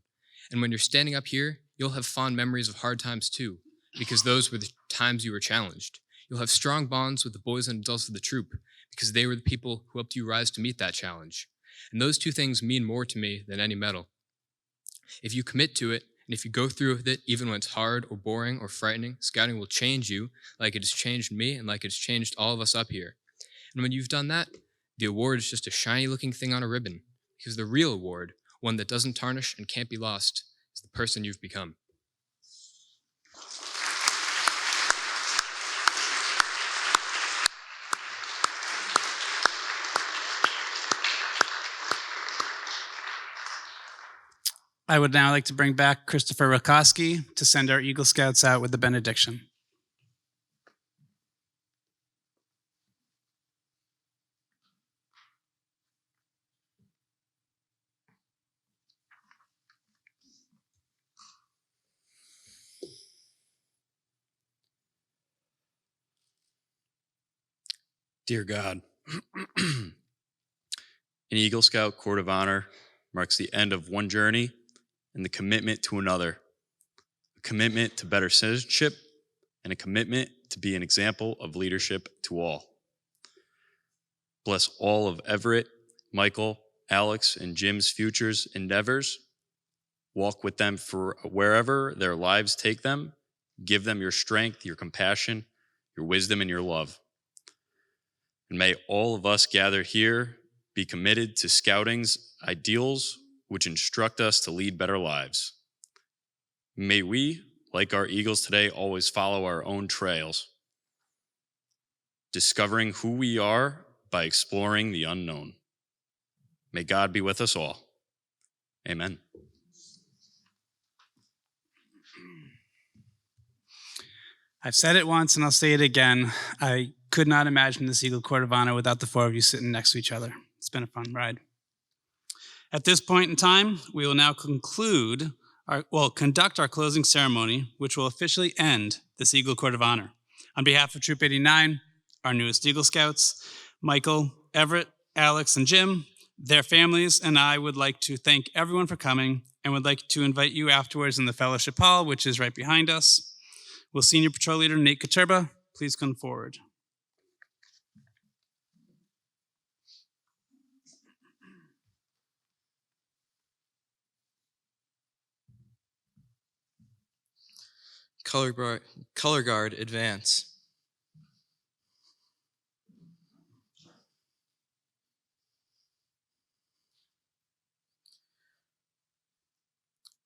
And when you're standing up here, you'll have fond memories of hard times too, because those were the times you were challenged. You'll have strong bonds with the boys and adults of the troop, because they were the people who helped you rise to meet that challenge. And those two things mean more to me than any medal. If you commit to it, and if you go through with it, even when it's hard or boring or frightening, scouting will change you like it has changed me and like it's changed all of us up here. And when you've done that, The award is just a shiny looking thing on a ribbon, because the real award, one that doesn't tarnish and can't be lost, is the person you've become. I would now like to bring back Christopher Rakoski to send our Eagle Scouts out with the benediction. Dear God, an Eagle Scout Court of Honor marks the end of one journey and the commitment to another, a commitment to better citizenship and a commitment to be an example of leadership to all. Bless all of Everett, Michael, Alex, and Jim's futures endeavors. Walk with them for wherever their lives take them. Give them your strength, your compassion, your wisdom, and your love. And may all of us gathered here be committed to Scouting's ideals, which instruct us to lead better lives. May we, like our Eagles today, always follow our own trails, discovering who we are by exploring the unknown. May God be with us all. Amen. I've said it once and I'll say it again. I could not imagine this Eagle Court of Honor without the four of you sitting next to each other. It's been a fun ride. At this point in time, we will now conduct our closing ceremony, which will officially end this Eagle Court of Honor. On behalf of Troop 89, our newest Eagle Scouts, Michael, Everett, Alex, and Jim, their families, and I would like to thank everyone for coming and would like to invite you afterwards in the fellowship hall, which is right behind us. Will Senior Patrol Leader Nate Katurba please come forward? Color Guard, advance.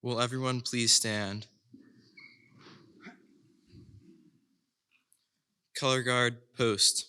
Will everyone please stand? Color Guard, post.